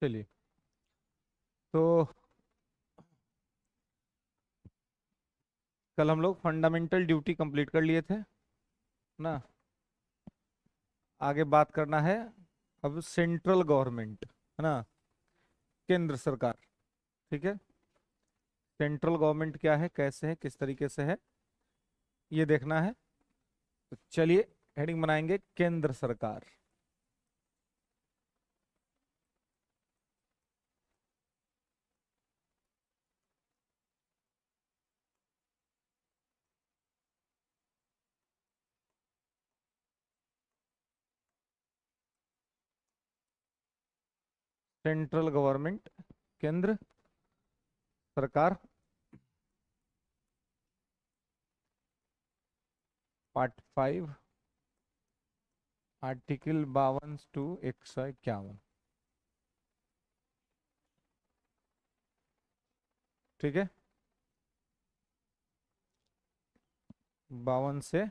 चलिए, तो कल हम लोग फंडामेंटल ड्यूटी कंप्लीट कर लिए थे ना। आगे बात करना है अब सेंट्रल गवर्नमेंट, है ना, केंद्र सरकार। ठीक है, सेंट्रल गवर्नमेंट क्या है, कैसे है, किस तरीके से है, ये देखना है। तो चलिए हेडिंग बनाएंगे केंद्र सरकार। सेंट्रल गवर्नमेंट, केंद्र सरकार, पार्ट 5, आर्टिकल 52 टू 151। ठीक है, 52 से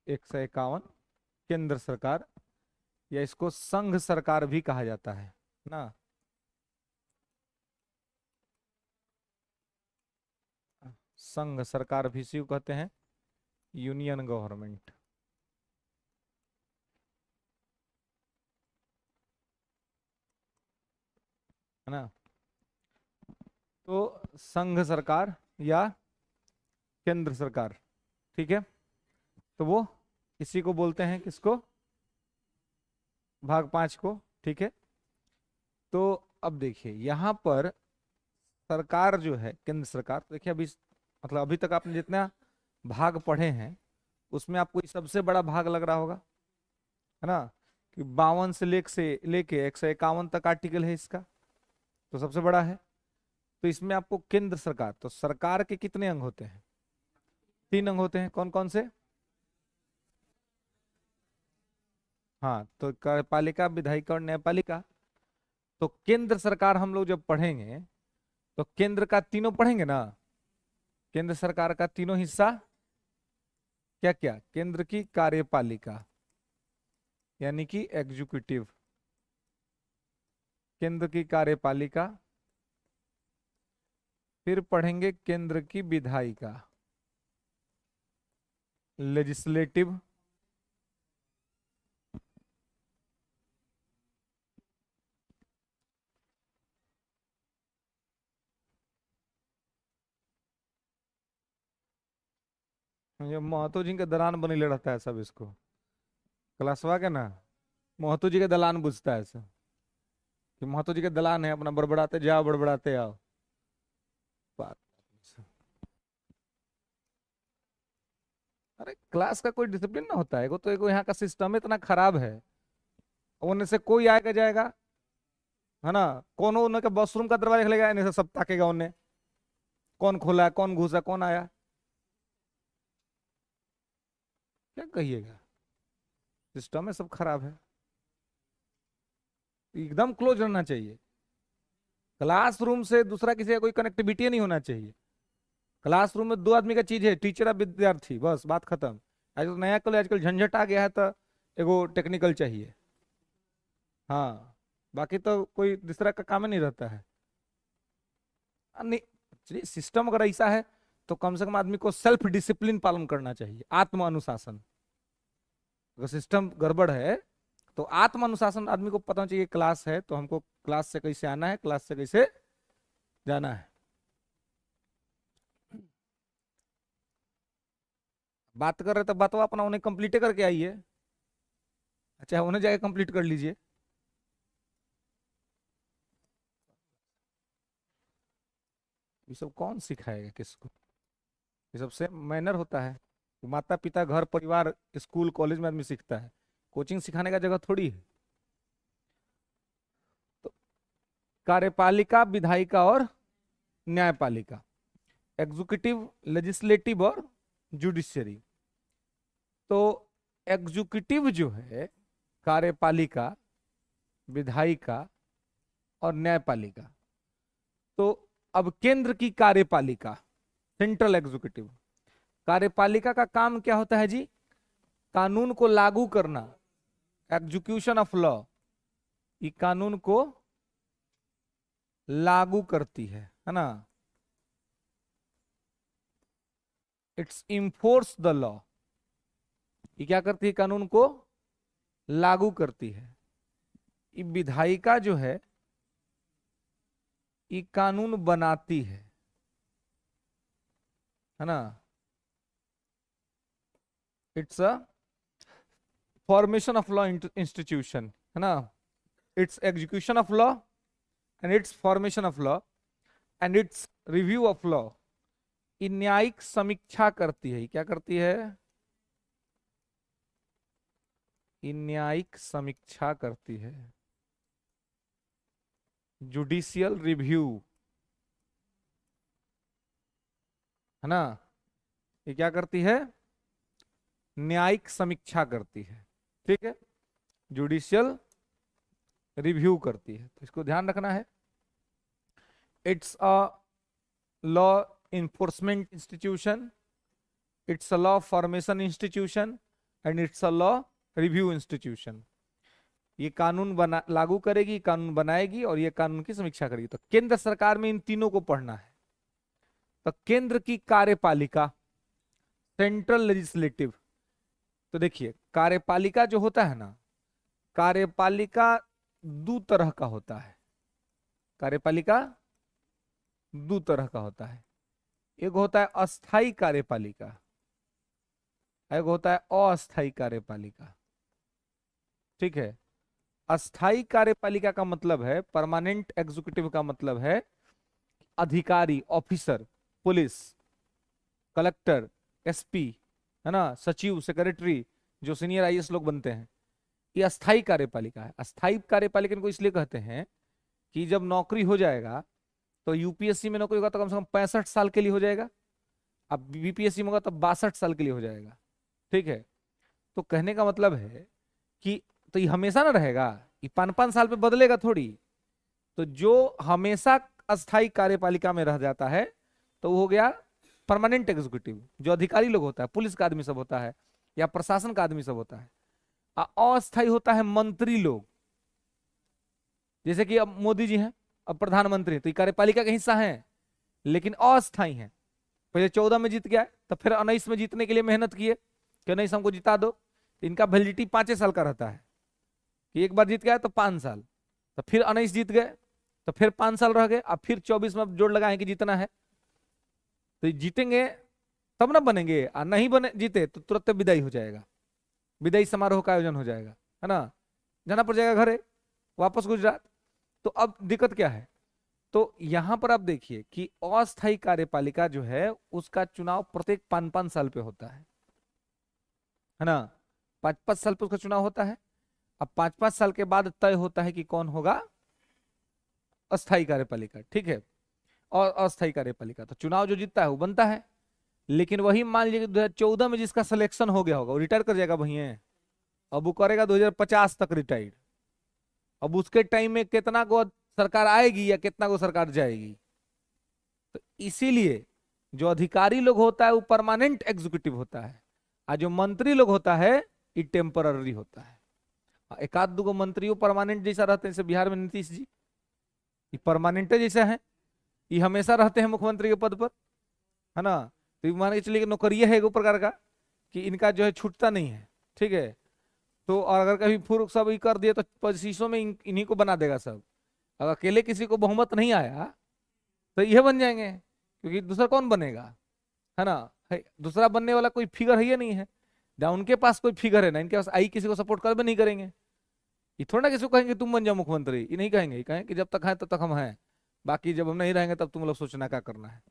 151 केंद्र सरकार, या इसको संघ सरकार भी कहा जाता है ना। संघ सरकार भी इसी को कहते हैं, यूनियन गवर्नमेंट, है ना। तो संघ सरकार या केंद्र सरकार, ठीक है, तो वो इसी को बोलते हैं, किसको, भाग 5 को। ठीक है, तो अब देखिए यहां पर सरकार जो है केंद्र सरकार, तो देखिए अभी मतलब अभी तक आपने जितना भाग पढ़े हैं उसमें आपको ये सबसे बड़ा भाग लग रहा होगा, है ना, कि 52 से लेके 151 तक आर्टिकल है इसका, तो सबसे बड़ा है। तो इसमें आपको केंद्र सरकार, तो सरकार के कितने अंग होते हैं, 3 अंग होते हैं, कौन कौन से। हाँ, तो कार्यपालिका, विधायिका और न्यायपालिका। तो केंद्र सरकार हम लोग जब पढ़ेंगे तो केंद्र का तीनों पढ़ेंगे ना, केंद्र सरकार का तीनों हिस्सा, क्या क्या, केंद्र की कार्यपालिका यानी कि एग्जीक्यूटिव, केंद्र की कार्यपालिका, फिर पढ़ेंगे केंद्र की विधायिका, लेजिस्लेटिव, ये महतो जी के दलान बनीले रहता है सब इसको, क्लासवा के ना, महतो जी के दलान बुझता है सब, कि महतो जी के दलान है, अपना बड़बड़ाते जाओ बड़बड़ाते आओ। बात, अरे क्लास का कोई डिसिप्लिन ना होता है, तो एगो यहाँ का सिस्टम इतना खराब है, उनमें से कोई आएगा जाएगा, है ना, कौन उनके वॉशरूम का दरवाजा खुलेगा, इन्हें से सब ताकेगा उन्हें, कौन खोला, कौन घुसा, कौन आया, क्या कहिएगा, सिस्टम है सब खराब है। एकदम क्लोज रहना चाहिए, क्लासरूम से दूसरा किसी का कोई कनेक्टिविटी नहीं होना चाहिए। क्लासरूम में 2 आदमी का चीज है, टीचर और विद्यार्थी, बस बात खत्म। आजकल नया कल आजकल झंझट आ गया है, तो एगो टेक्निकल चाहिए, हाँ, बाकी तो कोई दूसरा का काम ही नहीं रहता है। नहीं, चलिए सिस्टम अगर ऐसा है तो कम से कम आदमी को सेल्फ डिसिप्लिन पालन करना चाहिए, आत्म अनुशासन। अगर सिस्टम गड़बड़ है तो आत्म अनुशासन आदमी को पता चाहिए, क्लास है तो हमको क्लास से कैसे आना है, क्लास से कैसे जाना है। बात कर रहे तो बात अपना उन्हें कंप्लीट करके आइए, अच्छा उन्हें जाके कंप्लीट कर लीजिए। ये सब कौन सिखाएगा किसको, ये सबसे मैनर होता है, माता पिता, घर परिवार, स्कूल कॉलेज में आदमी सीखता है, कोचिंग सिखाने का जगह थोड़ी है। तो कार्यपालिका, विधायिका और न्यायपालिका, एग्जीक्यूटिव, लेजिस्लेटिव और जुडिशियरी। तो एग्जीक्यूटिव जो है, कार्यपालिका, विधायिका और न्यायपालिका, तो अब केंद्र की कार्यपालिका, सेंट्रल एग्जीक्यूटिव, कार्यपालिका का काम क्या होता है जी, कानून को लागू करना, एग्जीक्यूशन ऑफ लॉ, ये कानून को लागू करती है ना। इट्स इन्फोर्स द लॉ, ये क्या करती है, कानून को लागू करती है। ये विधायिका जो है ये कानून बनाती है ना। It's a formation of law institution, है ना। It's execution of law and it's formation of law and it's review of law. ये न्यायिक समीक्षा करती है। क्या करती है, ये न्यायिक समीक्षा करती है, जुडिशियल रिव्यू, है ना। ये क्या करती है, न्यायिक समीक्षा करती है, ठीक है, जुडिशियल रिव्यू करती है। तो इसको ध्यान रखना है। It's a law enforcement institution, it's a law formation institution and it's a law review institution। ये कानून बना लागू करेगी, कानून बनाएगी और ये कानून की समीक्षा करेगी। तो केंद्र सरकार में इन तीनों को पढ़ना है। तो केंद्र की कार्यपालिका, सेंट्रल लेजिस्लेटिव। तो देखिए कार्यपालिका जो होता है ना, कार्यपालिका दो तरह का होता है। कार्यपालिका दो तरह का होता है। एक होता है अस्थाई कार्यपालिका, एक होता है अस्थाई कार्यपालिका, ठीक है। अस्थाई कार्यपालिका का मतलब है, परमानेंट एग्जीक्यूटिव का मतलब है अधिकारी, ऑफिसर, पुलिस, कलेक्टर, एसपी, है ना, सचिव, सेक्रेटरी, जो सीनियर आईएएस लोग बनते हैं, ये अस्थाई कार्यपालिका है। अस्थाई कार्यपालिका इनको इसलिए कहते हैं कि जब नौकरी हो जाएगा, तो यूपीएससी में नौकरी होगा तो कम से कम 65 साल के लिए हो जाएगा, अब बीपीएससी में होगा तो 62 साल के लिए हो जाएगा, ठीक है। तो कहने का मतलब है कि तो ये हमेशा ना रहेगा, ये 5-5 साल पे बदलेगा थोड़ी। तो जो हमेशा अस्थाई कार्यपालिका में रह जाता है तो वो हो गया परमानेंट एग्जीक्यूटिव, जो अधिकारी लोग होता है, पुलिस का आदमी सब होता है या प्रशासन का आदमी सब होता है। अस्थाई होता है मंत्री लोग, जैसे कि अब मोदी जी हैं, अब प्रधानमंत्री, तो ये कार्यपालिका का हिस्सा है लेकिन अस्थाई है। पहले 14 में जीत गया, तो फिर 19 में जीतने के लिए मेहनत किए कि 19 हमको जिता दो। तो इनका वैलिडिटी 5 साल का रहता है कि एक बार जीत गया तो 5 साल, तो फिर 19 जीत गए तो फिर 5 साल रह गए, अब फिर 24 में जोड़ लगाए कि जीतना है। तो जीतेंगे तब ना बनेंगे, और नहीं बने जीते तो तुरंत विदाई हो जाएगा, विदाई समारोह का आयोजन हो जाएगा, है ना, जाना पड़ जाएगा घरे, वापस गुजरात। तो अब दिक्कत क्या है, तो यहां पर आप देखिए कि अस्थायी कार्यपालिका जो है उसका चुनाव प्रत्येक 5-5 साल पे होता है ना, 5-5 साल पे उसका चुनाव होता है। अब 5-5 साल के बाद तय होता है कि कौन होगा अस्थायी कार्यपालिका, ठीक है। और अस्थायी कार्यपालिका तो चुनाव जो जीतता है वो बनता है, लेकिन वही मान लीजिए 2014 में जिसका सिलेक्शन हो गया होगा वो रिटायर कर जाएगा वही है, अब वो करेगा 2050 तक रिटायर्ड। अब उसके टाइम में कितना को सरकार आएगी या कितना को सरकार जाएगी। तो इसीलिए जो अधिकारी लोग होता है वो परमानेंट एग्जीक्यूटिव होता है, और जो मंत्री लोग होता है ये टेम्पररी होता है। एक आध दो मंत्रियों परमानेंट जैसा रहते हैं, जैसे बिहार में नीतीश जी, ये परमानेंट जैसा है, ये हमेशा रहते हैं मुख्यमंत्री के पद पर, है ना। तो मान के चलिए नौकरिया है एक प्रकार का कि इनका जो है छूटता नहीं है, ठीक है। तो और अगर कभी फुर्क सब ही कर दिए तो 25 में इन्हीं को बना देगा सब। अगर अकेले किसी को बहुमत नहीं आया तो ये बन जाएंगे, क्योंकि दूसरा कौन बनेगा, है ना। दूसरा बनने वाला कोई फिगर है या नहीं है, ना उनके पास कोई फिगर है ना इनके पास, आई किसी को सपोर्ट कर भी नहीं करेंगे। ये थोड़ा ना किसी को कहेंगे तुम बन जाओ मुख्यमंत्री, ये नहीं कहेंगे, ये कहें कि जब तक है तब तक हम हैं, बाकी जब हम नहीं रहेंगे तब तुम लोग सोचना क्या करना है।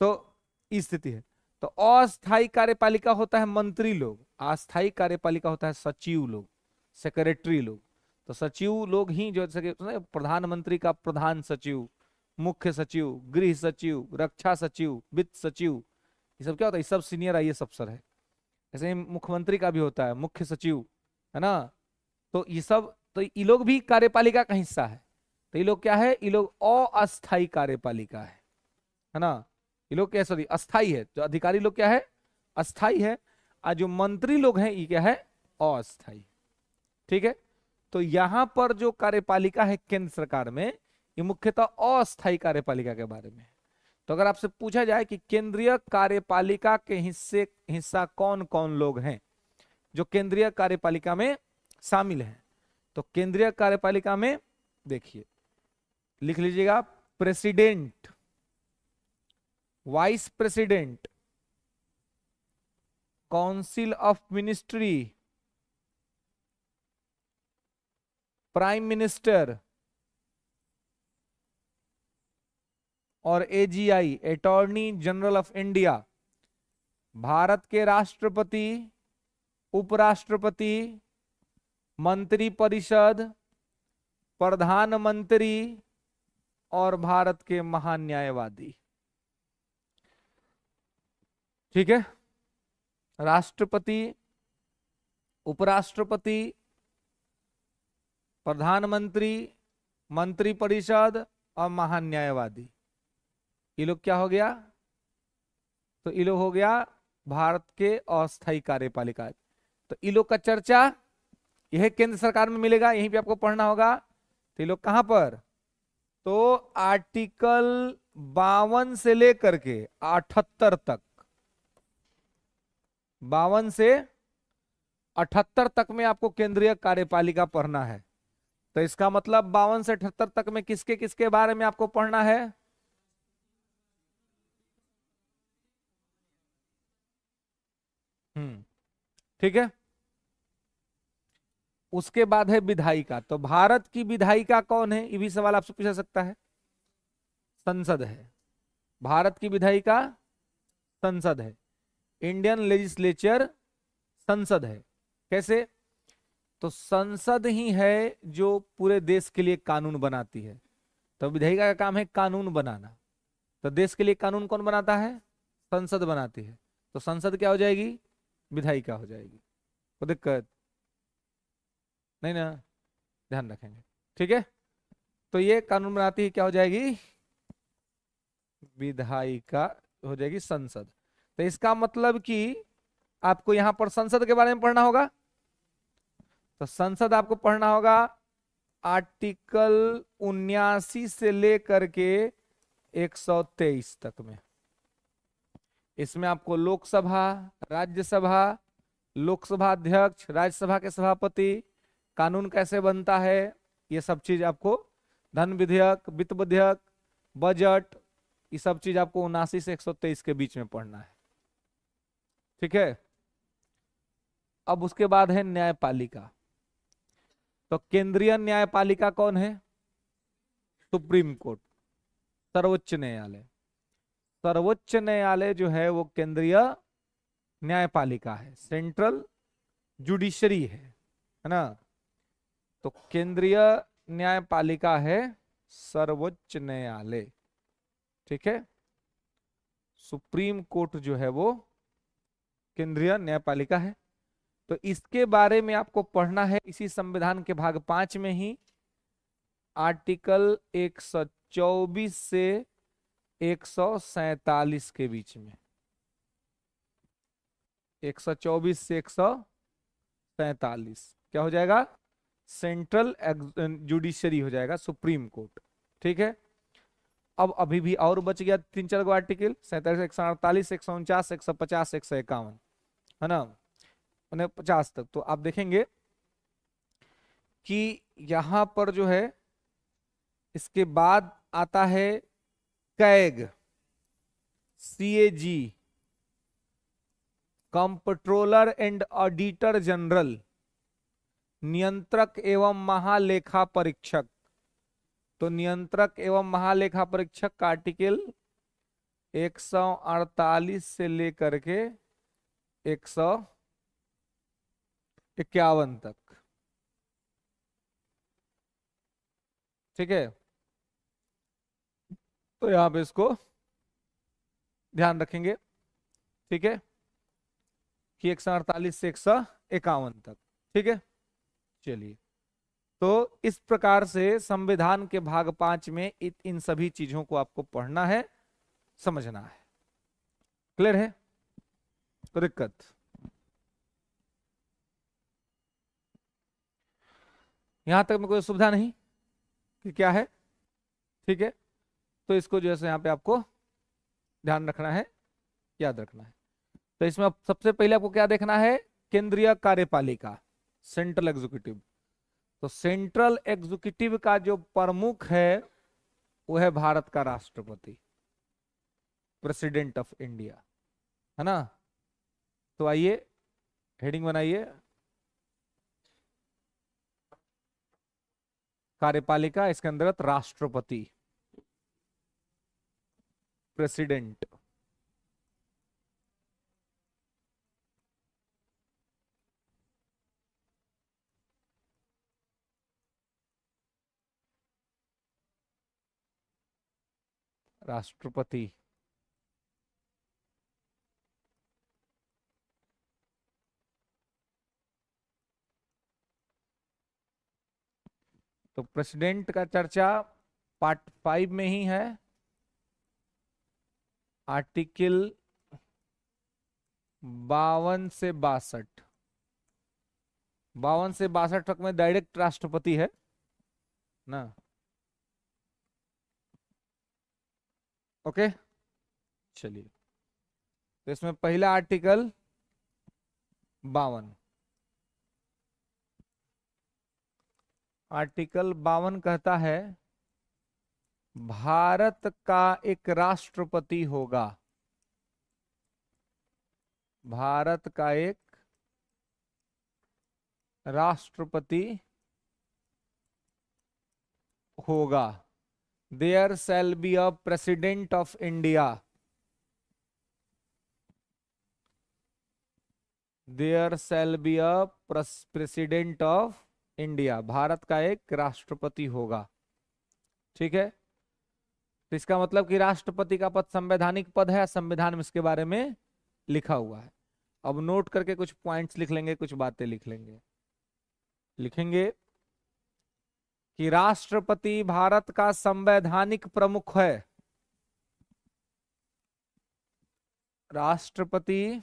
तो इस स्थिति है। तो अस्थायी कार्यपालिका होता है मंत्री लोग, अस्थायी कार्यपालिका होता है सचिव लोग, सेक्रेटरी लोग। तो सचिव लोग ही जो प्रधानमंत्री का प्रधान सचिव, मुख्य सचिव, गृह सचिव, रक्षा सचिव, वित्त सचिव, ये सब क्या होता है, ये सब सीनियर आईएएस अफसर है। ऐसे ही मुख्यमंत्री का भी होता है मुख्य सचिव, है ना। तो ये सब, तो ये लोग भी कार्यपालिका का हिस्सा है। तो ये लोग क्या है, ये लोग अस्थायी कार्यपालिका है ना। ये लोग क्या, सॉरी अस्थाई है, जो अधिकारी लोग क्या है अस्थाई है, और जो मंत्री लोग हैं ये क्या है अस्थाई, ठीक है। तो यहां पर जो कार्यपालिका है केंद्र सरकार में, ये मुख्यतः अस्थायी कार्यपालिका के बारे में है। तो अगर आपसे पूछा जाए कि केंद्रीय कार्यपालिका के हिस्सा कौन कौन लोग हैं जो केंद्रीय कार्यपालिका में शामिल हैं, तो केंद्रीय कार्यपालिका में देखिए, लिख लीजिएगा, president, vice president, council of ministry, prime minister और AGI, attorney general of India, Bharat के राष्ट्रपति, उपराष्ट्रपति, मंत्रिपरिषद, प्रधानमंत्री और भारत के महान्यायवादी। ठीक है, राष्ट्रपति, उपराष्ट्रपति, प्रधानमंत्री, मंत्रिपरिषद और महान्यायवादी, ये लोग क्या हो गया? तो ये लोग हो गया भारत के अस्थायी कार्यपालिका। तो ये लोग का चर्चा यह केंद्र सरकार में मिलेगा, यहीं पे आपको पढ़ना होगा। तो ये लोग कहां पर? तो आर्टिकल 52 से लेकर के 78 तक, 52 से 78 तक में आपको केंद्रीय कार्यपालिका पढ़ना है। तो इसका मतलब 52 से 78 तक में किसके किसके बारे में आपको पढ़ना है? ठीक है। उसके बाद है विधायिका। तो भारत की विधायिका कौन है, ये भी सवाल आपसे पूछा सकता है। संसद है। भारत की विधायिका संसद है। इंडियन लेजिस्लेचर संसद है। कैसे? तो संसद ही है जो पूरे देश के लिए कानून बनाती है। तो विधायिका का काम है कानून बनाना। तो देश के लिए कानून कौन बनाता है? संसद बनाती है। तो संसद क्या हो जाएगी? विधायिका हो जाएगी। कोई दिक्कत नहीं ना, ध्यान रखेंगे। ठीक है, तो ये कानून बनाती है, क्या हो जाएगी? विधायिका हो जाएगी संसद। तो इसका मतलब कि आपको यहां पर संसद के बारे में पढ़ना होगा। तो संसद आपको पढ़ना होगा आर्टिकल 79 से लेकर के 123 तक में। इसमें आपको लोकसभा, राज्यसभा, लोकसभा अध्यक्ष, राज्यसभा के सभापति, कानून कैसे बनता है, ये सब चीज आपको, धन विधेयक, वित्त विधेयक, बजट, ये सब चीज आपको 79 से 123 के बीच में पढ़ना है। ठीक है। अब उसके बाद है न्यायपालिका। तो केंद्रीय न्यायपालिका कौन है? सुप्रीम कोर्ट, सर्वोच्च न्यायालय। सर्वोच्च न्यायालय जो है वो केंद्रीय न्यायपालिका है, सेंट्रल जुडिशरी है ना। तो केंद्रीय न्यायपालिका है सर्वोच्च न्यायालय। ठीक है, सुप्रीम कोर्ट जो है वो केंद्रीय न्यायपालिका है। तो इसके बारे में आपको पढ़ना है इसी संविधान के भाग 5 में ही, आर्टिकल 124 से 147 के बीच में। 124 से 147 क्या हो जाएगा? सेंट्रल जुडिशरी हो जाएगा, सुप्रीम कोर्ट। ठीक है। अब अभी भी और बच गया 3-4 गो आर्टिकल, 47, 148, 149, 150, 151, है ना, 50 तक। तो आप देखेंगे कि यहां पर जो है इसके बाद आता है CAG, CAG, comptroller and auditor general, नियंत्रक एवं महालेखा परीक्षक। तो नियंत्रक एवं महालेखा परीक्षक का आर्टिकल 148 से लेकर के 151 तक। ठीक है, तो यहां पे इसको ध्यान रखेंगे। ठीक है, कि 148 से 151 तक। ठीक है, चलिए। तो इस प्रकार से संविधान के भाग 5 में इन सभी चीजों को आपको पढ़ना है, समझना है। क्लियर है? कोई दिक्कत? यहां तक में कोई सुविधा नहीं कि क्या है? ठीक है, तो इसको जो है यहाँ पे आपको ध्यान रखना है, याद रखना है। तो इसमें अब सबसे पहले आपको क्या देखना है, केंद्रीय कार्यपालिका, सेंट्रल एग्जीक्यूटिव। तो सेंट्रल एग्जीक्यूटिव का जो प्रमुख है वो है भारत का राष्ट्रपति, प्रेसिडेंट ऑफ इंडिया, है ना। तो आइए हेडिंग बनाइए, कार्यपालिका, इसके अंतर्गत राष्ट्रपति, प्रेसिडेंट। राष्ट्रपति, तो प्रेसिडेंट का चर्चा पार्ट 5 में ही है, आर्टिकल 52 से 62, 52 से 62 तक में डायरेक्ट राष्ट्रपति है ना। ओके, चलिए, तो इसमें पहला आर्टिकल 52, आर्टिकल 52 कहता है भारत का एक राष्ट्रपति होगा, भारत का एक राष्ट्रपति होगा। There shall be a president of India, there shall be a president of India, Bharat का एक राष्ट्रपति होगा। ठीक है, तो इसका मतलब कि राष्ट्रपति का पद संवैधानिक पद है, संविधान में इसके बारे में लिखा हुआ है। अब नोट करके कुछ पॉइंट्स लिख लेंगे, कुछ बातें लिख लेंगे, लिखेंगे कि राष्ट्रपति भारत का संवैधानिक प्रमुख है, राष्ट्रपति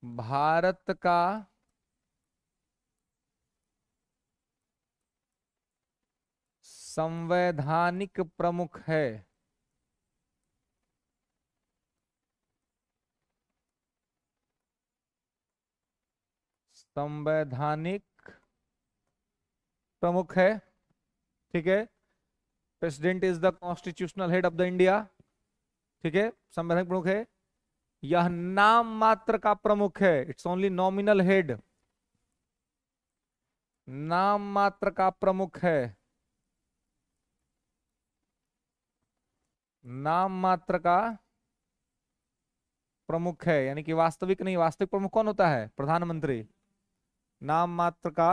भारत का संवैधानिक प्रमुख है, संवैधानिक प्रमुख है। ठीक है, president is the constitutional head of the India. ठीक है, संवैधानिक प्रमुख है। यह नाम मात्र का प्रमुख है, इट्स ओनली नॉमिनल हेड, नाम मात्र का प्रमुख है, नाम मात्र का प्रमुख है, यानी कि वास्तविक नहीं। वास्तविक प्रमुख कौन होता है, प्रधानमंत्री। नाम मात्र का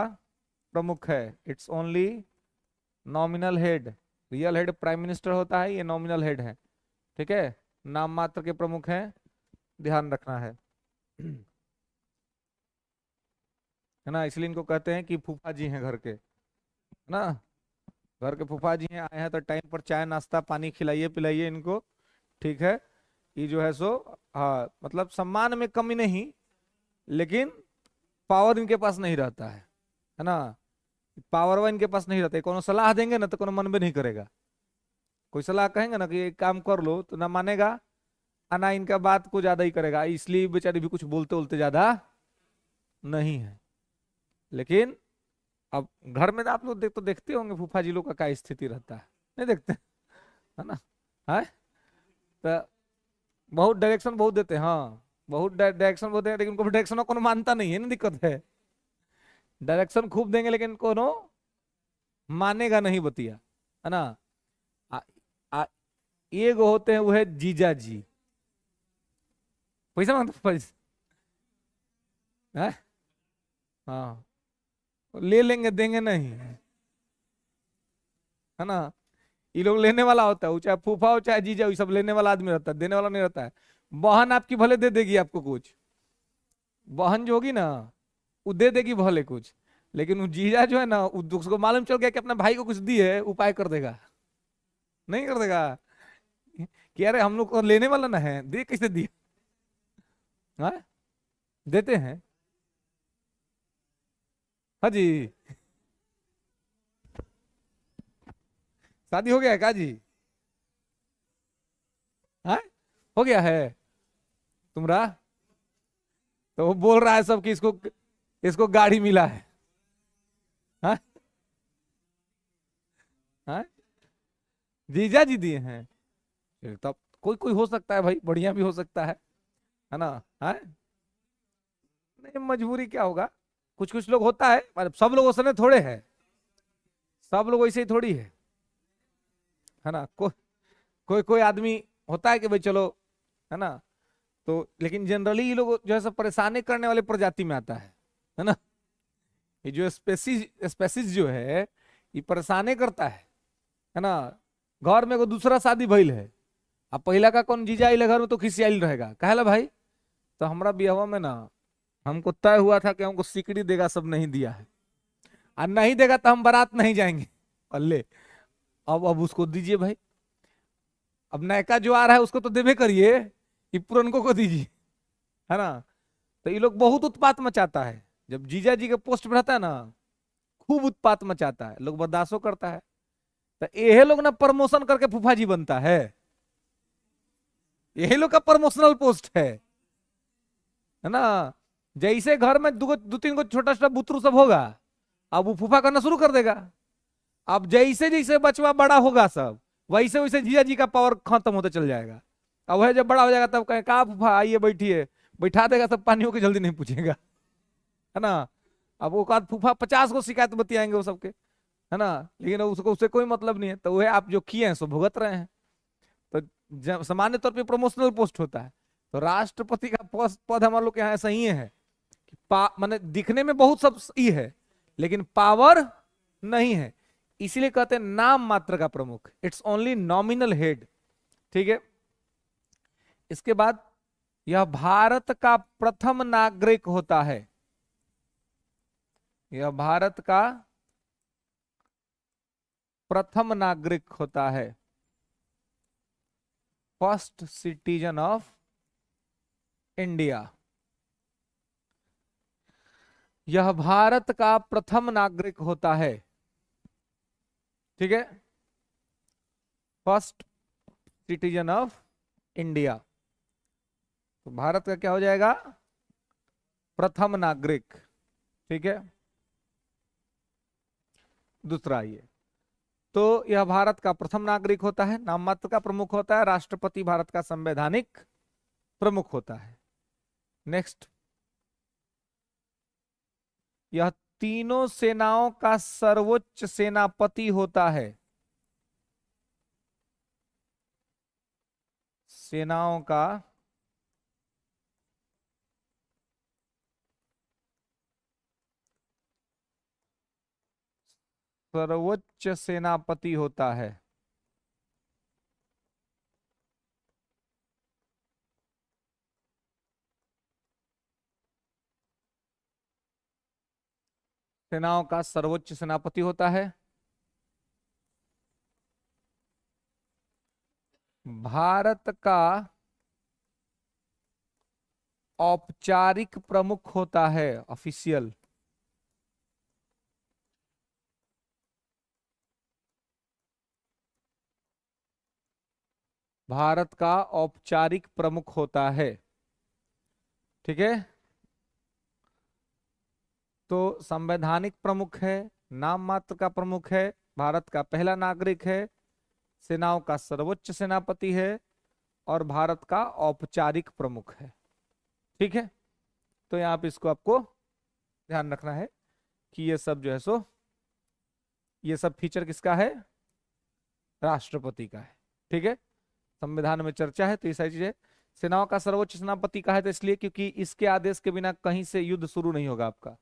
प्रमुख है, it's only nominal head. Real head prime minister होता है, ये नॉमिनल हेड है। ठीक है, नाम मात्र के प्रमुख हैं, ध्यान रखना है ना। इसलिए इनको कहते हैं कि फूफा जी हैं घर के, है ना। घर के फूफा जी हैं, आए हैं तो टाइम पर चाय नाश्ता पानी खिलाइए पिलाइए इनको। ठीक है, ये जो है सो, हाँ, मतलब सम्मान में कमी नहीं, लेकिन पावर इनके पास नहीं रहता है ना। पावर वा इनके पास नहीं रहता है। कोनो सलाह देंगे ना तो कोनो मन में नहीं करेगा। कोई सलाह कहेंगे ना कि ये काम कर लो तो ना मानेगा, और ना इनका बात को ज्यादा ही करेगा। इसलिए बेचारे भी कुछ बोलते बोलते ज्यादा नहीं है। लेकिन अब घर में तो आप लोग तो देखते होंगे फूफा जी लोग का क्या स्थिति रहता है, नहीं देखते, है ना। है तो बहुत डायरेक्शन बहुत देते हैं, हाँ, बहुत डायरेक्शन बहुत देते हैं, लेकिन उनको डायरेक्शन को मानता नहीं है ना, दिक्कत है। डायरेक्शन खूब देंगे लेकिन कोनो मानेगा नहीं बतिया, है ना। आ, आ, एगो होते हैं वो है जीजा जी, पैसा मांगते पैसा, है, हाँ, ले लेंगे देंगे नहीं, है ना। ये लोग लेने वाला होता है, वो चाहे फूफा हो चाहे जीजा हो, ये सब लेने वाला आदमी रहता है, देने वाला नहीं रहता है। बहन आपकी भले दे देगी आपको कुछ, बहन जो होगी ना वो दे देगी भले कुछ, लेकिन वो जीजा जो है ना, उसको मालूम चल गया कि अपना भाई को कुछ दी है, उपाय कर देगा, नहीं कर देगा कि अरे हम लोग को लेने वाला ना है, दे कैसे दिया। हाँ, देते हैं, हाँ जी, शादी हो गया है का जी? हाँ, हो गया है तुम्हारा? तो वो बोल रहा है सब कि इसको इसको गाड़ी मिला है। हाँ हाँ, जीजा जी दिए हैं? फिर तब कोई कोई हो सकता है भाई, बढ़िया भी हो सकता है ना? हाँ, नहीं मजबूरी क्या होगा, कुछ कुछ लोग होता है, मतलब सब लोग उसने थोड़े है, सब लोग वैसे ही थोड़ी है ना? कोई कोई आदमी होता है कि भाई चलो, है ना? तो लेकिन जनरली ये लोग जो है सब परेशानी करने वाले प्रजाति में आता है ना? ये जो स्पेसिस स्पेसिस जो है, ये परेशानी करता है ना? घर में को दूसरा शादी भइल है, अब पहला का कौन जीजा आइल है घर में तो खिसियाइल रहेगा, कहेला भाई। तो हमारा बियाह में ना, हमको तय हुआ था कि हमको सिकड़ी देगा, सब नहीं दिया है, और नहीं देगा तो हम बारात नहीं जाएंगे। अल्ले, अब उसको दीजिए भाई, अब नयका जो आ रहा है उसको तो देवे करिए, ये पुरनको को दीजिए, है ना? तो ये लोग बहुत उत्पात मचाता है, जब जीजा जी के पोस्ट पे रहता है ना, खूब उत्पात मचाता है, लोग बर्दाश्त करता है। तो यही लोग ना प्रमोशन करके फूफा जी बनता है, यही लोग का प्रमोशनल पोस्ट है ना? जैसे घर में दो तीन को छोटा छोटा बुतरू सब होगा, अब वो फूफा करना शुरू कर देगा। अब जैसे जैसे बचवा बड़ा होगा सब, वैसे वैसे जीजा जी का पावर खत्म होता चल जाएगा। अब वह जब बड़ा हो जाएगा तब कहें कहा फूफा आइए बैठिए, बैठा देगा, सब पानियों की जल्दी नहीं पूछेगा, है ना? अब वो बाद फूफा 50 को शिकायत बतियाएंगे वो सबके, है ना? लेकिन उसको उससे कोई मतलब नहीं है, तो वह आप जो किए हैं सो भुगत रहे हैं। तो सामान्य तौर पे प्रमोशनल पोस्ट होता है, तो राष्ट्रपति का पद हमारे लोग के यहाँ ऐसा ही है कि माने दिखने में बहुत सब सही है, लेकिन पावर नहीं है, इसीलिए कहते हैं नाम मात्र का प्रमुख, इट्स ओनली नॉमिनल हेड। ठीक है, इसके बाद यह भारत का प्रथम नागरिक होता है, यह भारत का प्रथम नागरिक होता है, फर्स्ट सिटीजन ऑफ इंडिया। यह भारत का प्रथम नागरिक होता है, ठीक है, फर्स्ट सिटीजन ऑफ इंडिया। तो भारत का क्या हो जाएगा? प्रथम नागरिक। ठीक है, दूसरा ये, तो यह भारत का प्रथम नागरिक होता है, नाम मात्र का प्रमुख होता है, राष्ट्रपति भारत का संवैधानिक प्रमुख होता है। नेक्स्ट, यह तीनों सेनाओं का सर्वोच्च सेनापति होता है, सेनाओं का सर्वोच्च सेनापति होता है। सेनाओं का सर्वोच्च सेनापति होता है। भारत का औपचारिक प्रमुख होता है, ऑफिशियल। भारत का औपचारिक प्रमुख होता है, ठीक है। तो संवैधानिक प्रमुख है, नाम मात्र का प्रमुख है, भारत का पहला नागरिक है, सेनाओं का सर्वोच्च सेनापति है, और भारत का औपचारिक प्रमुख है। ठीक है, तो यहाँ पे इसको आपको ध्यान रखना है कि ये सब जो है सो, ये सब फीचर किसका है? राष्ट्रपति का है। ठीक है, संविधान में चर्चा है तो ये सारी चीजें। सेनाओं का सर्वोच्च सेनापति का है तो इसलिए क्योंकि इसके आदेश के बिना कहीं से युद्ध शुरू नहीं होगा आपका,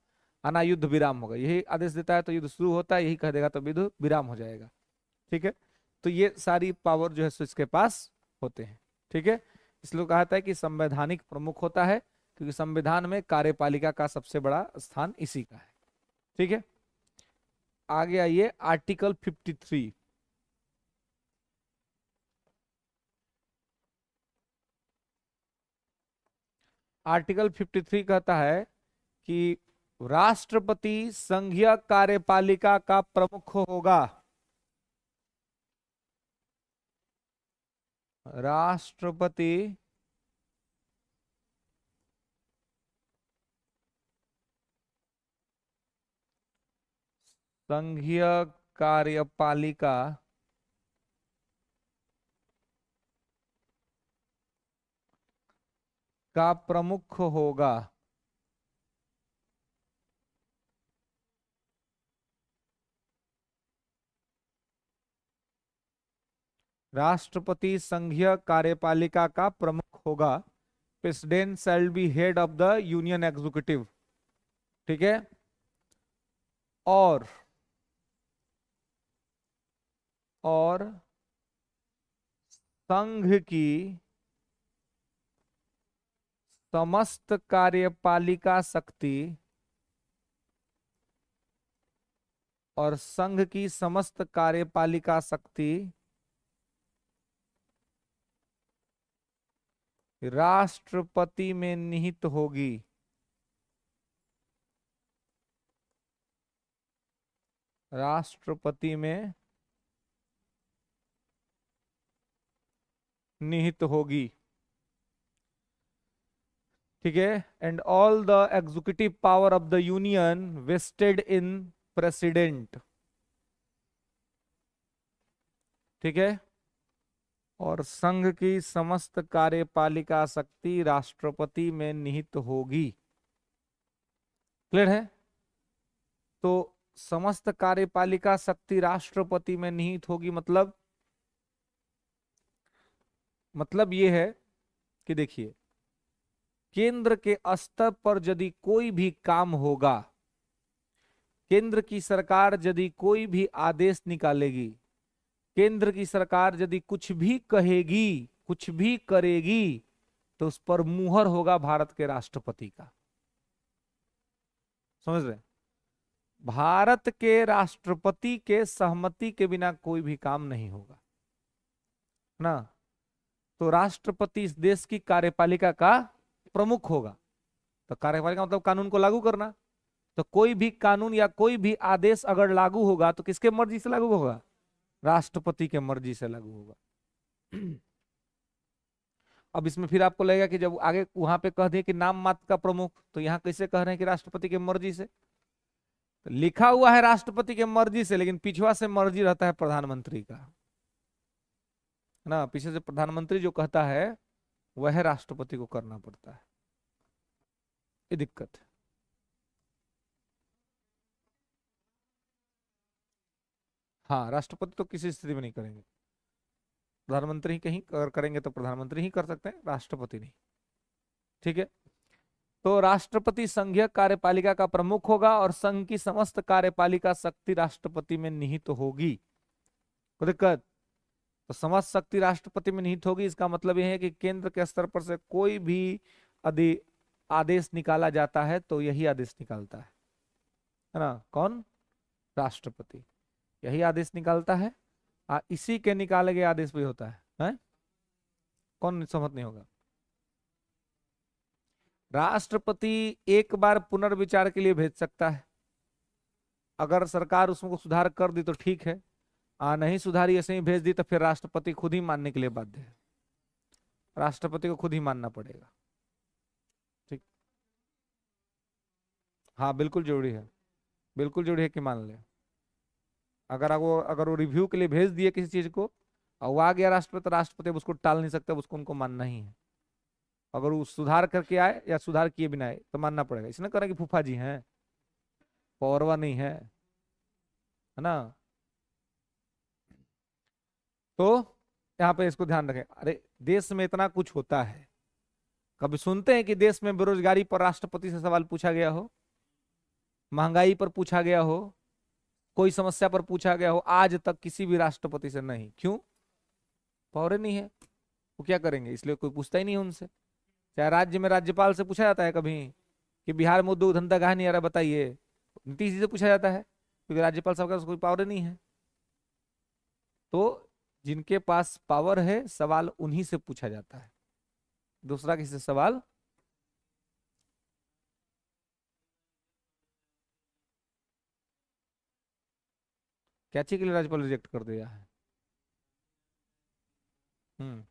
आना युद्ध विराम होगा, यही आदेश देता है तो युद्ध शुरू होता है, यही कह देगा तो युद्ध विराम हो जाएगा। ठीक है, तो ये सारी पावर जो है सो इसके पास होते हैं। ठीक है, इसलिए कहा था कि संवैधानिक प्रमुख होता है, क्योंकि संविधान में कार्यपालिका का सबसे बड़ा स्थान इसी का है। ठीक है, आगे आइए आर्टिकल 53। आर्टिकल 53 कहता है कि राष्ट्रपति संघीय कार्यपालिका का प्रमुख होगा। राष्ट्रपति संघीय कार्यपालिका का प्रमुख होगा। राष्ट्रपति संघीय कार्यपालिका का प्रमुख होगा। President shall be head of the union executive. ठीक है। और और संघ की समस्त कार्यपालिका शक्ति और संघ की समस्त कार्यपालिका शक्ति राष्ट्रपति में निहित होगी। राष्ट्रपति में निहित होगी। ठीक है। And all the executive power of the union vested in president. ठीक है। और संघ की समस्त कार्यपालिका शक्ति राष्ट्रपति में निहित होगी। क्लियर है। तो समस्त कार्यपालिका शक्ति राष्ट्रपति में निहित होगी मतलब ये है कि देखिए, केंद्र के स्तर पर यदि कोई भी काम होगा, केंद्र की सरकार यदि कोई भी आदेश निकालेगी, केंद्र की सरकार यदि कुछ भी कहेगी, कुछ भी करेगी, तो उस पर मुहर होगा भारत के राष्ट्रपति का। समझ रहे? भारत के राष्ट्रपति के सहमति के बिना कोई भी काम नहीं होगा ना। तो राष्ट्रपति इस देश की कार्यपालिका का प्रमुख होगा। तो कार्यपालिका मतलब कानून को लागू करना। तो कोई भी कानून या कोई भी आदेश अगर लागू होगा तो किसके मर्जी से लागू होगा? राष्ट्रपति के मर्जी से लागू होगा। अब इसमें फिर आपको लगेगा कि जब आगे वहां पे कह दिए कि नाम मात्र का प्रमुख, तो यहाँ कैसे कह रहे हैं कि राष्ट्रपति की मर्जी से? तो लिखा हुआ है राष्ट्रपति की मर्जी से, लेकिन पिछवा से मर्जी रहता है प्रधानमंत्री का, है ना। पीछे से प्रधानमंत्री जो कहता है वह राष्ट्रपति को करना पड़ता है। ये दिक्कत है। हाँ, राष्ट्रपति तो किसी स्थिति में नहीं करेंगे। प्रधानमंत्री ही कहीं करेंगे तो प्रधानमंत्री ही कर सकते हैं, राष्ट्रपति नहीं। ठीक है। तो राष्ट्रपति संघीय कार्यपालिका का प्रमुख होगा और संघ की समस्त कार्यपालिका शक्ति राष्ट्रपति में निहित होगी। कोई दिक्कत? तो समस्त शक्ति राष्ट्रपति में निहित होगी, इसका मतलब यह है कि केंद्र के स्तर पर से कोई भी यदि आदेश निकाला जाता है तो यही आदेश निकालता है ना। कौन? राष्ट्रपति यही आदेश निकालता है। इसी के निकाले गए आदेश भी होता है? कौन सहमत नहीं होगा? राष्ट्रपति एक बार पुनर्विचार के लिए भेज सकता है। अगर सरकार उसमें सुधार कर दी तो ठीक है, नहीं सुधारी ऐसे ही भेज दी तो फिर राष्ट्रपति खुद ही मानने के लिए बाध्य है। राष्ट्रपति को खुद ही मानना पड़ेगा। ठीक। हाँ, बिल्कुल जरूरी है, बिल्कुल जरूरी है कि मान ले। अगर वो रिव्यू के लिए भेज दिए किसी चीज को और वो आ गया राष्ट्रपति, तो राष्ट्रपति उसको टाल नहीं सकता, उसको उनको मानना ही है। अगर वो सुधार करके आए या सुधार किए बिना आए तो मानना पड़ेगा। इसने कहा कि फूफा जी हैं, पौरवा नहीं है ना। तो यहाँ पे इसको ध्यान रखें। अरे देश में इतना कुछ होता है, कभी सुनते हैं कि देश में बेरोजगारी पर राष्ट्रपति से सवाल पूछा गया हो, महंगाई पर पूछा गया हो, कोई समस्या पर पूछा गया हो? आज तक किसी भी राष्ट्रपति से नहीं। क्यों? पावर नहीं है। वो क्या करेंगे, इसलिए कोई पूछता ही नहीं है उनसे। चाहे राज्य में राज्यपाल से पूछा जाता है कभी कि बिहार में उद्योग धंधा कहाँ नहीं आ रहा बताइए, नीतीश जी से पूछा जाता है, क्योंकि राज्यपाल साहब का कोई पावर नहीं है। तो जिनके पास पावर है सवाल उन्हीं से पूछा जाता है, दूसरा किसी से सवाल। क्या चीज के लिए राज्यपाल रिजेक्ट कर दिया है? हम्म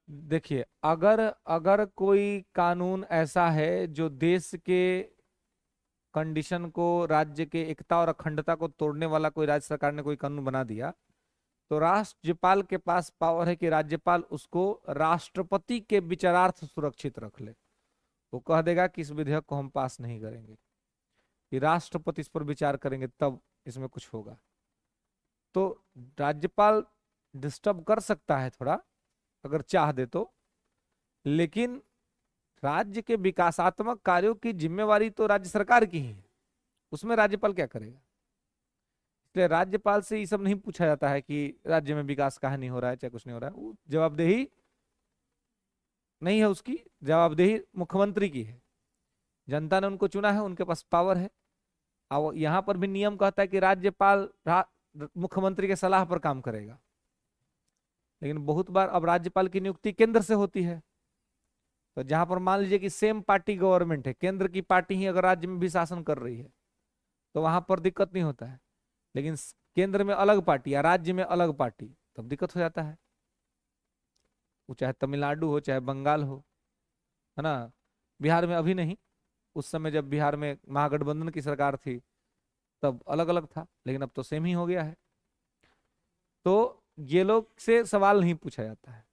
देखिए, अगर अगर कोई कानून ऐसा है जो देश के कंडीशन को, राज्य के एकता और अखंडता को तोड़ने वाला कोई राज्य सरकार ने कोई कानून बना दिया, तो राज्यपाल के पास पावर है कि राज्यपाल उसको राष्ट्रपति के विचारार्थ सुरक्षित रख ले। वो कह देगा कि इस विधेयक को हम पास नहीं करेंगे, कि राष्ट्रपति इस पर विचार करेंगे तब इसमें कुछ होगा। तो राज्यपाल डिस्टर्ब कर सकता है थोड़ा, अगर चाह दे तो, लेकिन राज्य के विकासात्मक कार्यों की जिम्मेवारी तो राज्य सरकार की ही है, उसमें राज्यपाल क्या करेगा। इसलिए राज्यपाल से ये सब नहीं पूछा जाता है कि राज्य में विकास कहाँ नहीं हो रहा है, चाहे कुछ नहीं हो रहा है। वो जवाबदेही नहीं है उसकी, जवाबदेही मुख्यमंत्री की है। जनता ने उनको चुना है, उनके पास पावर है। और यहाँ पर भी नियम कहता है कि राज्यपाल मुख्यमंत्री के सलाह पर काम करेगा। लेकिन बहुत बार अब राज्यपाल की नियुक्ति केंद्र से होती है, तो जहां पर मान लीजिए कि सेम पार्टी गवर्नमेंट है, केंद्र की पार्टी ही अगर राज्य में भी शासन कर रही है, तो वहां पर दिक्कत नहीं होता है। लेकिन केंद्र में अलग पार्टी या राज्य में अलग पार्टी, तब दिक्कत हो जाता है। वो चाहे तमिलनाडु हो चाहे बंगाल हो, है ना। बिहार में अभी नहीं, उस समय जब बिहार में महागठबंधन की सरकार थी तब अलग अलग था, लेकिन अब तो सेम ही हो गया है। तो ये लोग से सवाल नहीं पूछा जाता है।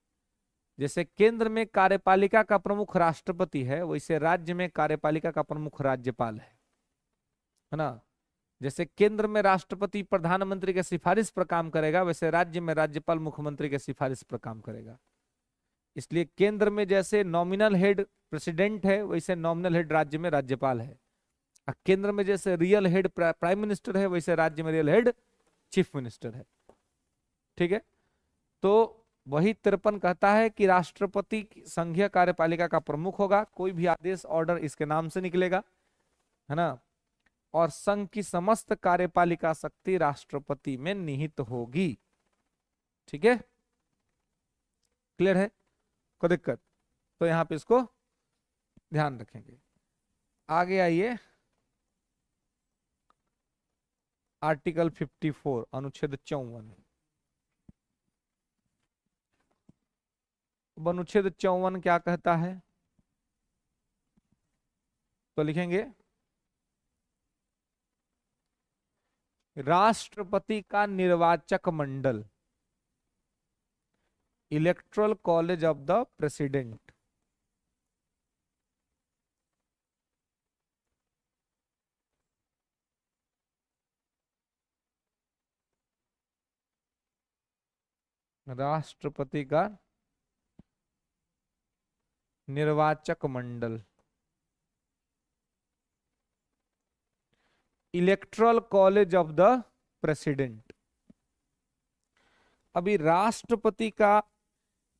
जैसे केंद्र में कार्यपालिका का प्रमुख राष्ट्रपति है, वैसे राज्य में कार्यपालिका का प्रमुख राज्यपाल है ना। जैसे केंद्र में राष्ट्रपति प्रधानमंत्री के सिफारिश पर काम करेगा, वैसे राज्य में राज्यपाल मुख्यमंत्री के सिफारिश पर काम करेगा। इसलिए केंद्र में जैसे नॉमिनल हेड प्रेसिडेंट है, वैसे नॉमिनल हेड राज्य में राज्यपाल है। और केंद्र में जैसे रियल हेड प्राइम मिनिस्टर है, वैसे राज्य में रियल हेड चीफ मिनिस्टर है। ठीक है। तो वही 53 कहता है कि राष्ट्रपति संघीय कार्यपालिका का प्रमुख होगा, कोई भी आदेश ऑर्डर इसके नाम से निकलेगा, है ना। और संघ की समस्त कार्यपालिका शक्ति राष्ट्रपति में निहित होगी। ठीक है, क्लियर है, कोई दिक्कत? तो यहां पे इसको ध्यान रखेंगे। आगे आइए, आर्टिकल 54 अनुच्छेद 54। अनुच्छेद 54 क्या कहता है, तो लिखेंगे राष्ट्रपति का निर्वाचक मंडल, electoral college of the president, राष्ट्रपति का निर्वाचक मंडल, electoral college of the president. अभी राष्ट्रपति का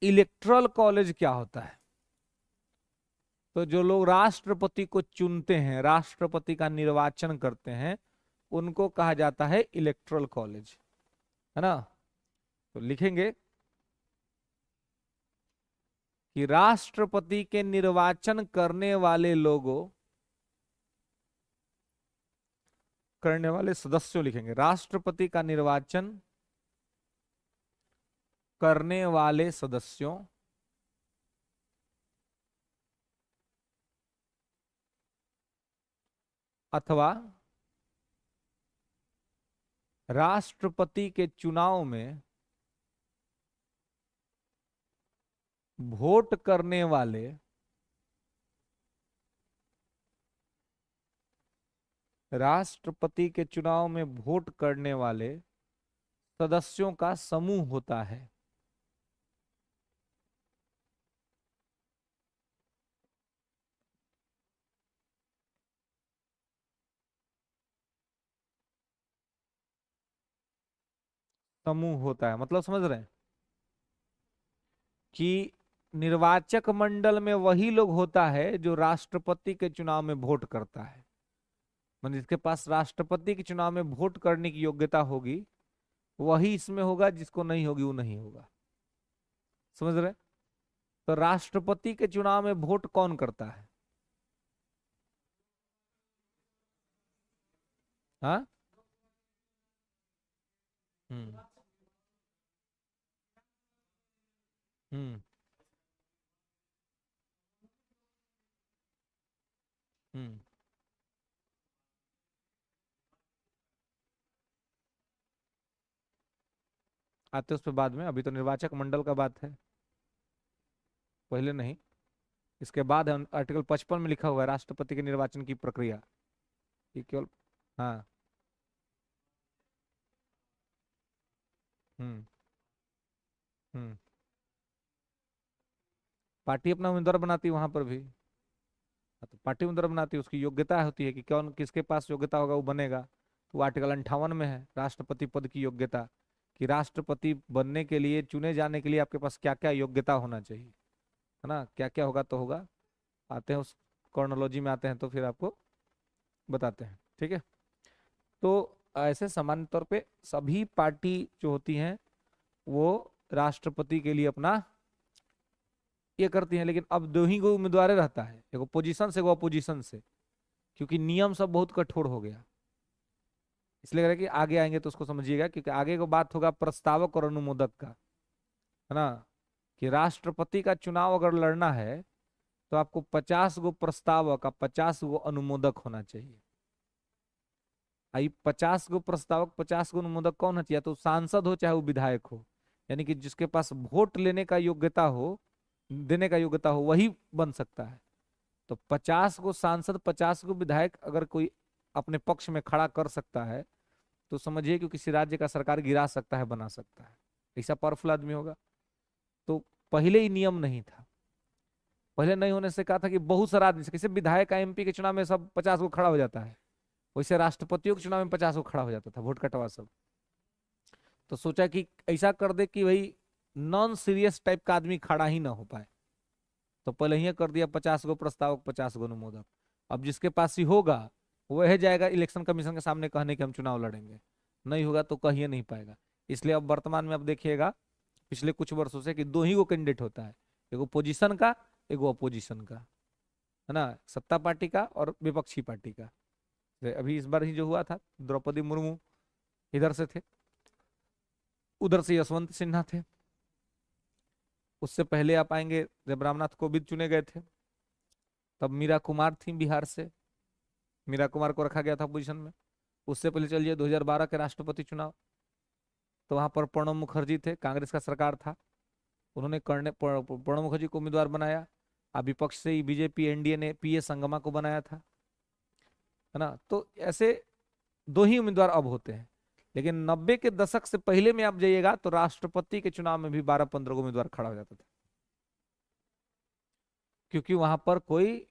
इलेक्टोरल कॉलेज क्या होता है? तो जो लोग राष्ट्रपति को चुनते हैं, राष्ट्रपति का निर्वाचन करते हैं, उनको कहा जाता है इलेक्टोरल कॉलेज, है ना। तो लिखेंगे कि राष्ट्रपति के निर्वाचन करने वाले लोगों, करने वाले सदस्यों, लिखेंगे राष्ट्रपति का निर्वाचन करने वाले सदस्यों अथवा राष्ट्रपति के चुनाव में वोट करने वाले राष्ट्रपति के चुनाव में वोट करने वाले सदस्यों का समूह होता है। समूह होता है मतलब समझ रहे हैं कि निर्वाचक मंडल में वही लोग होता है जो राष्ट्रपति के चुनाव में वोट करता है। मतलब जिसके पास राष्ट्रपति के चुनाव में वोट करने की योग्यता होगी वही इसमें होगा, जिसको नहीं होगी वो नहीं होगा। समझ रहे? तो राष्ट्रपति के चुनाव में वोट कौन करता है? हाँ। हम्म। हम्म। हम्म। आते उस पर बाद में, अभी तो निर्वाचक मंडल का बात है, पहले नहीं। इसके बाद है आर्टिकल 55 में लिखा हुआ है राष्ट्रपति के निर्वाचन की प्रक्रिया। ये केवल, हाँ। हम्म। हम्म। पार्टी अपना उम्मीदवार बनाती है वहां पर भी। हाँ, तो पार्टी उम्मीदवार बनाती है, उसकी योग्यता होती है कि कौन किसके पास योग्यता होगा वो बनेगा। तो आर्टिकल 58 में है राष्ट्रपति पद की योग्यता, कि राष्ट्रपति बनने के लिए, चुने जाने के लिए आपके पास क्या क्या योग्यता होना चाहिए, है ना, क्या क्या होगा तो होगा। आते हैं उस कॉर्नोलॉजी में, आते हैं तो फिर आपको बताते हैं, ठीक है। तो ऐसे सामान्य तौर पे सभी पार्टी जो होती हैं वो राष्ट्रपति के लिए अपना ये करती हैं, लेकिन अब दो ही को उम्मीदवार रहता है, एगो पोजीशन से एगो अपोजिशन से, क्योंकि नियम सब बहुत कठोर हो गया। इसलिए कह रहे हैं कि आगे आएंगे तो उसको समझिएगा, क्योंकि आगे को बात होगा प्रस्तावक और अनुमोदक का, है ना, कि राष्ट्रपति का चुनाव अगर लड़ना है तो आपको 50 गो प्रस्तावक और 50 गो अनुमोदक होना चाहिए। आई 50 गो प्रस्तावक 50 गो अनुमोदक कौन है, या तो सांसद हो चाहे वो विधायक हो, यानी कि जिसके पास वोट लेने का योग्यता हो, देने का योग्यता हो, वही बन सकता है। तो 50 गो सांसद 50 गो विधायक अगर कोई अपने पक्ष में खड़ा कर सकता है, तो समझिए कि किसी राज्य का सरकार गिरा सकता है, बना सकता है, ऐसा पावरफुल आदमी होगा। तो पहले ही नियम नहीं था। पहले नहीं होने से कहा था कि बहुत सारा आदमी, किसी विधायक का एमपी के चुनाव में सब 50 गो खड़ा हो जाता है, वैसे राष्ट्रपतियों के चुनाव में 50 गो खड़ा हो जाता था, वोट कटवा सब। तो सोचा कि ऐसा कर दे कि भाई नॉन सीरियस टाइप का आदमी खड़ा ही ना हो पाए, तो पहले ही कर दिया 50 गो प्रस्तावक 50 गो अनुमोदक। अब जिसके पास ही होगा वह जाएगा इलेक्शन कमीशन के सामने कहने कि हम चुनाव लड़ेंगे, नहीं होगा तो कहिए नहीं पाएगा। इसलिए अब वर्तमान में अब देखिएगा पिछले कुछ वर्षों से कि दो ही को कैंडिडेट होता है, एगो पोजीशन का, एगो अपोजिशन का, है ना, सत्ता पार्टी का और विपक्षी पार्टी का। अभी इस बार ही जो हुआ था, द्रौपदी मुर्मू इधर से थे, उधर से यशवंत सिन्हा थे। उससे पहले आप आएंगे जब रामनाथ कोविंद चुने गए थे, तब मीरा कुमार थी बिहार से, मीरा कुमार को रखा गया था पोजीशन में। उससे पहले चलिए 2012 के राष्ट्रपति चुनाव, तो वहां पर प्रणब मुखर्जी थे, कांग्रेस का सरकार था, उन्होंने प्रणब मुखर्जी को उम्मीदवार बनाया। अब विपक्ष से ही बीजेपी एनडीए ने पीए संगमा को बनाया था, है ना। तो ऐसे दो ही उम्मीदवार अब होते हैं। लेकिन 90 के दशक से पहले में आप जाइएगा तो राष्ट्रपति के चुनाव में भी 12-15 उम्मीदवार खड़ा हो जाता था, क्योंकि वहां पर कोई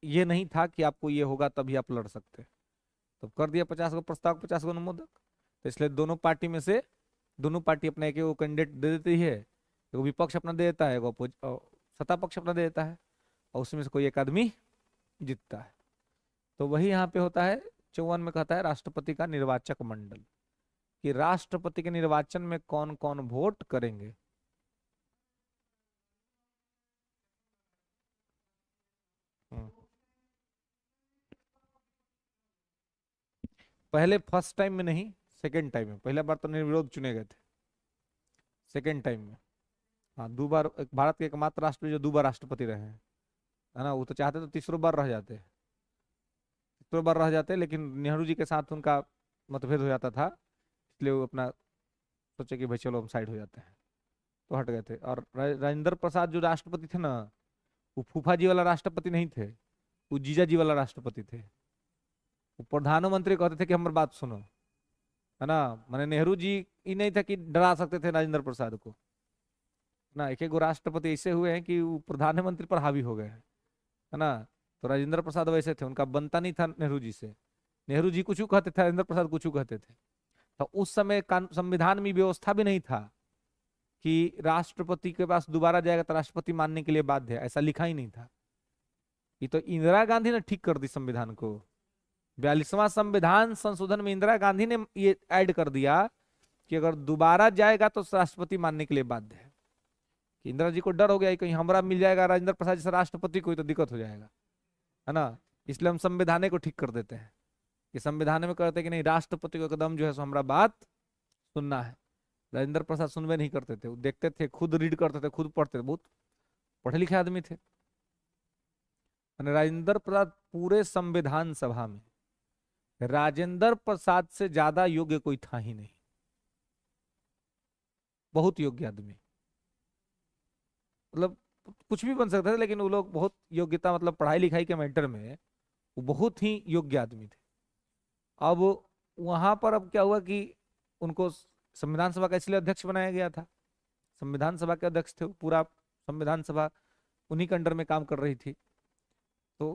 ये नहीं था कि आपको ये होगा तभी आप लड़ सकते। तो कर दिया 50 गो प्रस्ताव 50 गो अनुमोदक। तो इसलिए दोनों पार्टी में से, दोनों पार्टी अपना एक एक कैंडिडेट दे देती है, एक विपक्ष अपना दे देता है, सत्ता पक्ष अपना दे देता है, और उसमें से कोई एक आदमी जीतता है। तो वही यहाँ पे होता है 54 में, कहता है राष्ट्रपति का निर्वाचक मंडल, कि राष्ट्रपति के निर्वाचन में कौन कौन वोट करेंगे। हम्म। पहले फर्स्ट टाइम में नहीं, सेकेंड टाइम में, पहला बार तो निर्विरोध चुने गए थे, सेकेंड टाइम में। हाँ, 2 बार, भारत के एकमात्र राष्ट्र जो 2 बार राष्ट्रपति रहे हैं, है ना। वो तो चाहते तो तीसरो बार रह जाते, तीसरो बार रह जाते, लेकिन नेहरू जी के साथ उनका मतभेद हो जाता था, इसलिए वो अपना सोचे कि भाई चलो हम साइड हो जाते हैं, तो हट गए थे। और राजेंद्र प्रसाद जो राष्ट्रपति थे ना, वो फूफा जी वाला राष्ट्रपति नहीं थे, वो जीजा जी वाला राष्ट्रपति थे। वो प्रधानमंत्री कहते थे कि हमारी बात सुनो, है ना। माने नेहरू जी ही नहीं था कि डरा सकते थे राजेंद्र प्रसाद को, ना। एक एक राष्ट्रपति ऐसे हुए हैं कि वो प्रधानमंत्री पर हावी हो गए हैं, है ना। तो राजेंद्र प्रसाद वैसे थे, उनका बनता नहीं था नेहरू जी से। नेहरू जी कुछ कहते थे, राजेंद्र प्रसाद कुछ कहते थे। तो उस समय संविधान में व्यवस्था भी नहीं था कि राष्ट्रपति के पास दोबारा जाएगा तो राष्ट्रपति मानने के लिए बाध्य है, ऐसा लिखा ही नहीं था। ये तो इंदिरा गांधी ने ठीक कर दी संविधान को। 42वां संविधान संशोधन में इंदिरा गांधी ने ये ऐड कर दिया कि अगर दोबारा जाएगा तो राष्ट्रपति मानने के लिए बाध्य है। कि इंदिरा जी को डर हो गया कि कहीं हमारा मिल जाएगा राजेंद्र प्रसाद जैसा राष्ट्रपति को, तो दिक्कत हो जाएगा, है ना। इसलिए हम संविधान को ठीक कर देते हैं, कि संविधान में कहते हैं कि नहीं, राष्ट्रपति को एकदम जो है सो हमारा बात सुनना है। राजेंद्र प्रसाद सुनवे नहीं करते थे, वो देखते थे, खुद रीड करते थे, खुद पढ़ते थे, बहुत पढ़े लिखे आदमी थे। राजेंद्र प्रसाद पूरे संविधान सभा में राजेंद्र प्रसाद से ज्यादा योग्य कोई था ही नहीं। बहुत योग्य आदमी, मतलब कुछ भी बन सकता था, लेकिन वो लोग बहुत योग्यता, मतलब पढ़ाई लिखाई के मैटर में वो बहुत ही योग्य आदमी थे। अब वहां पर अब क्या हुआ कि उनको संविधान सभा का इसलिए अध्यक्ष बनाया गया था। संविधान सभा के अध्यक्ष थे, पूरा संविधान सभा उन्हीं के अंडर में काम कर रही थी। तो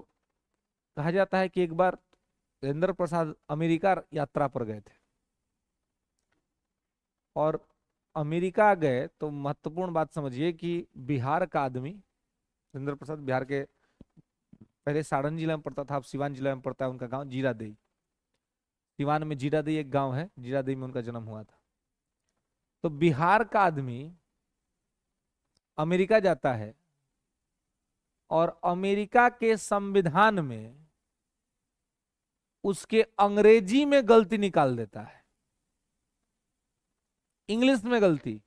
कहा जाता है कि एक बार राजेंद्र प्रसाद अमेरिका यात्रा पर गए थे, और अमेरिका गए तो महत्वपूर्ण बात समझिए कि बिहार का आदमी, राजेंद्र प्रसाद बिहार के, पहले सारण जिला में पड़ता था, अब सिवान जिला में पड़ता है उनका गांव जीरादेई। सिवान में जीरादेई एक गांव है, जीरादेई में उनका जन्म हुआ था। तो बिहार का आदमी अमेरिका जाता है और अमेरिका के संविधान में उसके अंग्रेजी में गलती निकाल देता है, इंग्लिश में गलती।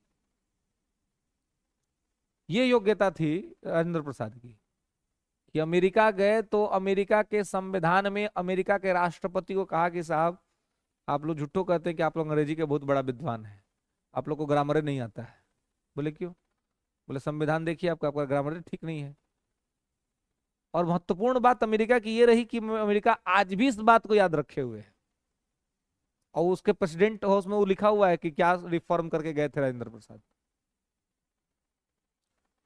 ये योग्यता थी राजेंद्र प्रसाद की कि अमेरिका गए तो अमेरिका के संविधान में अमेरिका के राष्ट्रपति को कहा कि साहब, आप लोग झूठो कहते हैं कि आप लोग अंग्रेजी के बहुत बड़ा विद्वान हैं, आप लोग को ग्रामर नहीं आता है। बोले क्यों? बोले संविधान देखिए आपका, आपका ग्रामर ठीक नहीं है। और महत्वपूर्ण बात अमेरिका की ये रही कि अमेरिका आज भी इस बात को याद रखे हुए है, और उसके प्रेसिडेंट हाउस में वो लिखा हुआ है कि क्या रिफॉर्म करके गए थे राजेंद्र प्रसाद।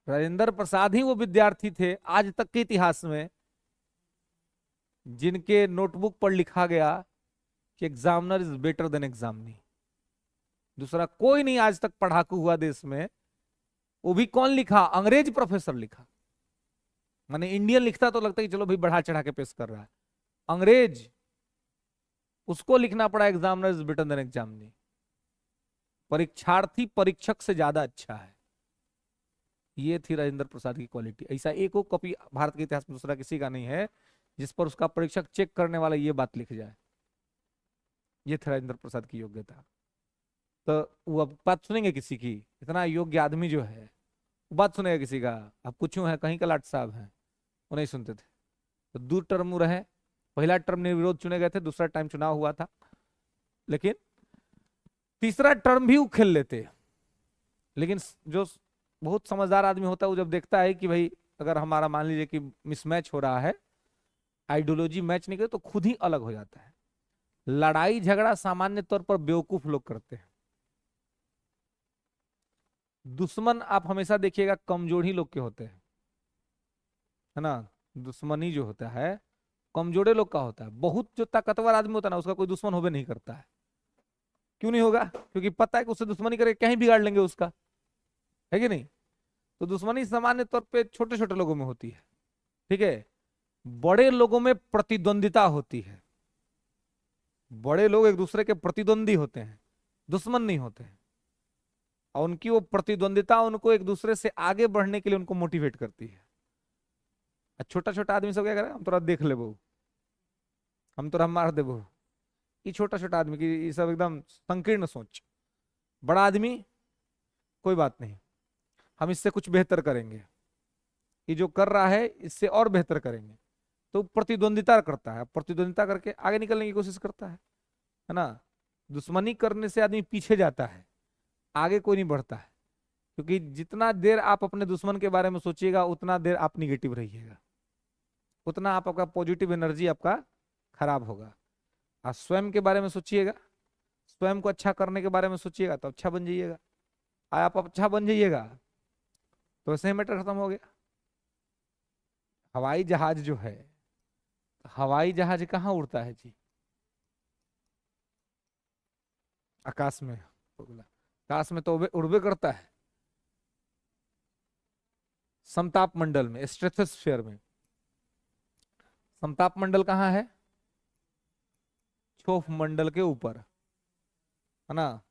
राजेंद्र प्रसाद ही वो विद्यार्थी थे आज तक के इतिहास में जिनके नोटबुक पर लिखा गया कि examiner is better than examinee. दूसरा कोई नहीं आज तक पढ़ाकू हुआ देश में। वो भी कौन लिखा? अंग्रेज प्रोफेसर लिखा। माने इंडियन लिखता तो लगता है कि चलो भाई बढ़ा चढ़ा के पेश कर रहा है, अंग्रेज उसको लिखना पड़ा examiner is better than examinee. परीक्षार्थी परीक्षक से ज्यादा अच्छा है। ये थी राजेंद्र प्रसाद की क्वालिटी। ऐसा एक कॉपी भारत के इतिहास में दूसरा किसी का नहीं है जिस पर उसका परीक्षक चेक करने वाला ये बात लिख जाए। ये थी राजेंद्र प्रसाद की योग्यता। तो वो अब बात सुनेंगे किसी की? इतना योग्य आदमी जो है वो बात सुनेगा किसी का? अब कुछ है कहीं का लाट साहब हैं, वो नहीं सुनते थे। तो 2 टर्म रहे, पहला टर्म निर्विरोध चुने गए थे, दूसरा टाइम चुनाव हुआ था, लेकिन तीसरा टर्म भी वो खेल लेते। लेकिन जो बहुत समझदार आदमी होता है वो जब देखता है कि भाई अगर हमारा मान लीजिए कि मिसमैच हो रहा है, आइडियोलॉजी मैच नहीं करे, तो खुद ही अलग हो जाता है। लड़ाई झगड़ा सामान्य तौर पर बेवकूफ लोग करते हैं। दुश्मन आप हमेशा देखिएगा कमजोर ही लोग के होते हैं, है ना। दुश्मनी जो होता है कमजोरे लोग का होता है। बहुत जो ताकतवर आदमी होता है ना, उसका कोई दुश्मन होवे नहीं करता है। क्यों नहीं होगा? क्योंकि पता है कि उससे दुश्मनी करके कहीं बिगाड़ लेंगे उसका, है कि नहीं। तो दुश्मनी सामान्य तौर पे छोटे छोटे लोगों में होती है, ठीक है। बड़े लोगों में प्रतिद्वंदिता होती है। बड़े लोग एक दूसरे के प्रतिद्वंदी होते हैं, दुश्मन नहीं होते हैं। और उनकी वो प्रतिद्वंदिता उनको एक दूसरे से आगे बढ़ने के लिए उनको मोटिवेट करती है। छोटा छोटा आदमी सब क्या करे, हम तोरा देख लेबो, हम तोरा मार देबो। ये छोटा छोटा आदमी की ये सब एकदम संकीर्ण सोच। बड़ा आदमी कोई बात नहीं, हम इससे कुछ बेहतर करेंगे, ये जो कर रहा है इससे और बेहतर करेंगे। तो प्रतिद्वंदिता करता है, प्रतिद्वंदिता करके आगे निकलने की कोशिश करता है ना। दुश्मनी करने से आदमी पीछे जाता है, आगे कोई नहीं बढ़ता है। क्योंकि जितना देर आप अपने दुश्मन के बारे में सोचिएगा उतना देर आप निगेटिव रहिएगा, उतना आपका पॉजिटिव एनर्जी आपका खराब होगा। आप स्वयं के बारे में सोचिएगा, स्वयं को अच्छा करने के बारे में सोचिएगा तो अच्छा बन जाइएगा। आप अच्छा बन जाइएगा तो वैसे ही मैटर खत्म हो गया। हवाई जहाज जो है, हवाई जहाज कहाँ उड़ता है जी? आकाश में। आकाश में तो उड़बे करता है समताप मंडल में, स्ट्रेटोस्फीयर में। समताप मंडल कहाँ है? क्षोभ मंडल के ऊपर, है ना।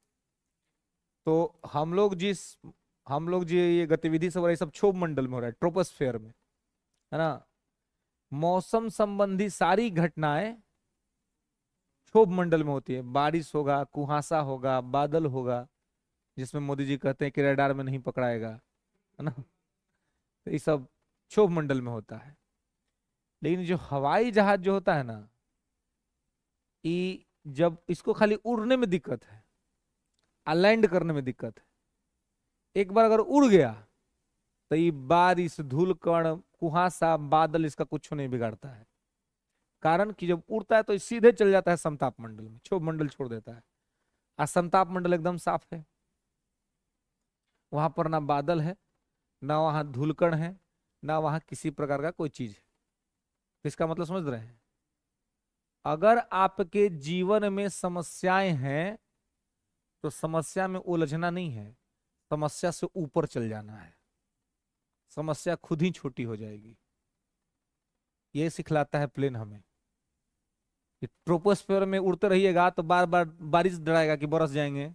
तो हम लोग जी ये गतिविधि सब हो रहा है, सब क्षोभ मंडल में हो रहा है, ट्रोपोस्फेयर में, है ना। मौसम संबंधी सारी घटनाएं क्षोभ मंडल में होती है। बारिश होगा, कुहासा होगा, बादल होगा, जिसमें मोदी जी कहते हैं कि रडार में नहीं पकड़ाएगा, है ना। तो ये सब क्षोभ मंडल में होता है। लेकिन जो हवाई जहाज जो होता है ना, ये जब इसको खाली उड़ने में दिक्कत है, लैंड करने में दिक्कत है। एक बार अगर उड़ गया तो ये बारिश, धूलकण, कुहासा, बादल इसका कुछ नहीं बिगाड़ता है। कारण कि जब उड़ता है तो ये सीधे चल जाता है समताप मंडल में, क्षोभ मंडल छोड़ देता है। आज समताप मंडल एकदम साफ है, वहां पर ना बादल है, ना वहां धूलकण है, ना वहां किसी प्रकार का कोई चीज है। तो इसका मतलब समझ रहे हैं, अगर आपके जीवन में समस्याएं हैं तो समस्या में उलझना नहीं है, समस्या से ऊपर चल जाना है। समस्या खुद ही छोटी हो जाएगी। ये सिखलाता है प्लेन हमें कि ट्रोपोस्फेयर में उड़ते रहिएगा तो बार बार बारिश डराएगा कि बरस जाएंगे, है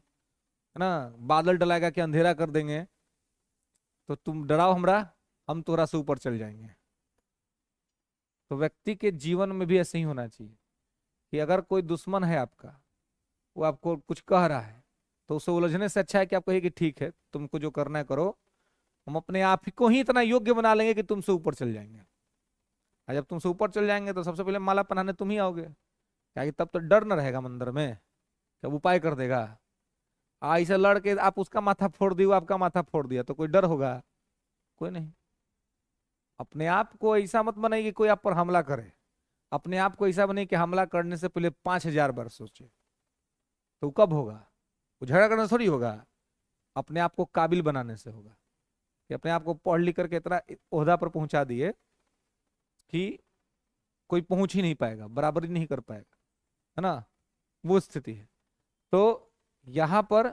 ना, बादल डराएगा कि अंधेरा कर देंगे, तो तुम डराओ हमरा, हम थोड़ा से ऊपर चल जाएंगे। तो व्यक्ति के जीवन में भी ऐसे ही होना चाहिए कि अगर कोई दुश्मन है आपका, वो आपको कुछ कह रहा है, तो उसे उलझने से अच्छा है कि आप कहिए कि ठीक है, तुमको जो करना है करो, हम अपने आप ही को ही इतना योग्य बना लेंगे कि तुमसे ऊपर चल जाएंगे। और जब तुमसे ऊपर चल जाएंगे तो सबसे पहले माला पहनाने तुम ही आओगे, क्या कि तब तो डर न रहेगा मंदिर में, तब उपाय कर देगा। ऐसे लड़के आप उसका माथा फोड़ दिए, वो आपका माथा फोड़ दिया, तो कोई डर होगा? कोई नहीं। अपने आप को ऐसा मत बनाइए कि कोई आप पर हमला करे, अपने आप को ऐसा बनाइए कि हमला करने से पहले 5,000 बार सोचे। तो कब होगा? वो झगड़ा करने से थोड़ी होगा, अपने आप को काबिल बनाने से होगा, कि अपने आप को पढ़ लिख करके इतना ओहदा पर पहुंचा दिए कि कोई पहुंच ही नहीं पाएगा, बराबरी नहीं कर पाएगा, है ना, वो स्थिति है। तो यहां पर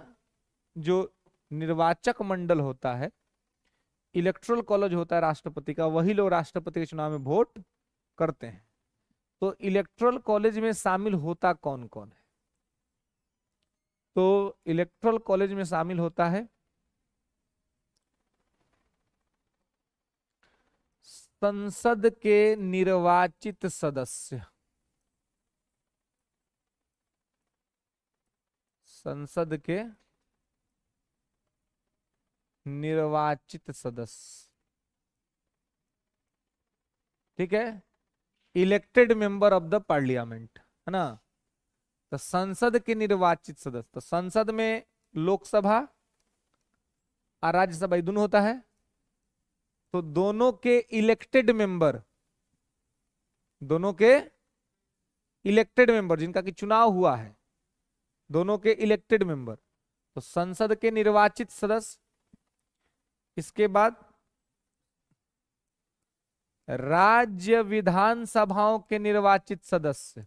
जो निर्वाचक मंडल होता है, इलेक्ट्रल कॉलेज होता है राष्ट्रपति का, वही लोग राष्ट्रपति के चुनाव में वोट करते हैं। तो इलेक्ट्रल कॉलेज में शामिल होता कौन कौन है? तो इलेक्ट्रल कॉलेज में शामिल होता है संसद के निर्वाचित सदस्य, संसद के निर्वाचित सदस्य, ठीक है, elected member of the parliament, है ना। तो संसद के निर्वाचित सदस्य, तो संसद में लोकसभा और राज्यसभा दोनों होता है, तो दोनों के इलेक्टेड मेंबर, दोनों के इलेक्टेड मेंबर जिनका कि चुनाव हुआ है, दोनों के इलेक्टेड मेंबर, तो संसद के निर्वाचित सदस्य। इसके बाद राज्य विधानसभाओं के निर्वाचित सदस्य,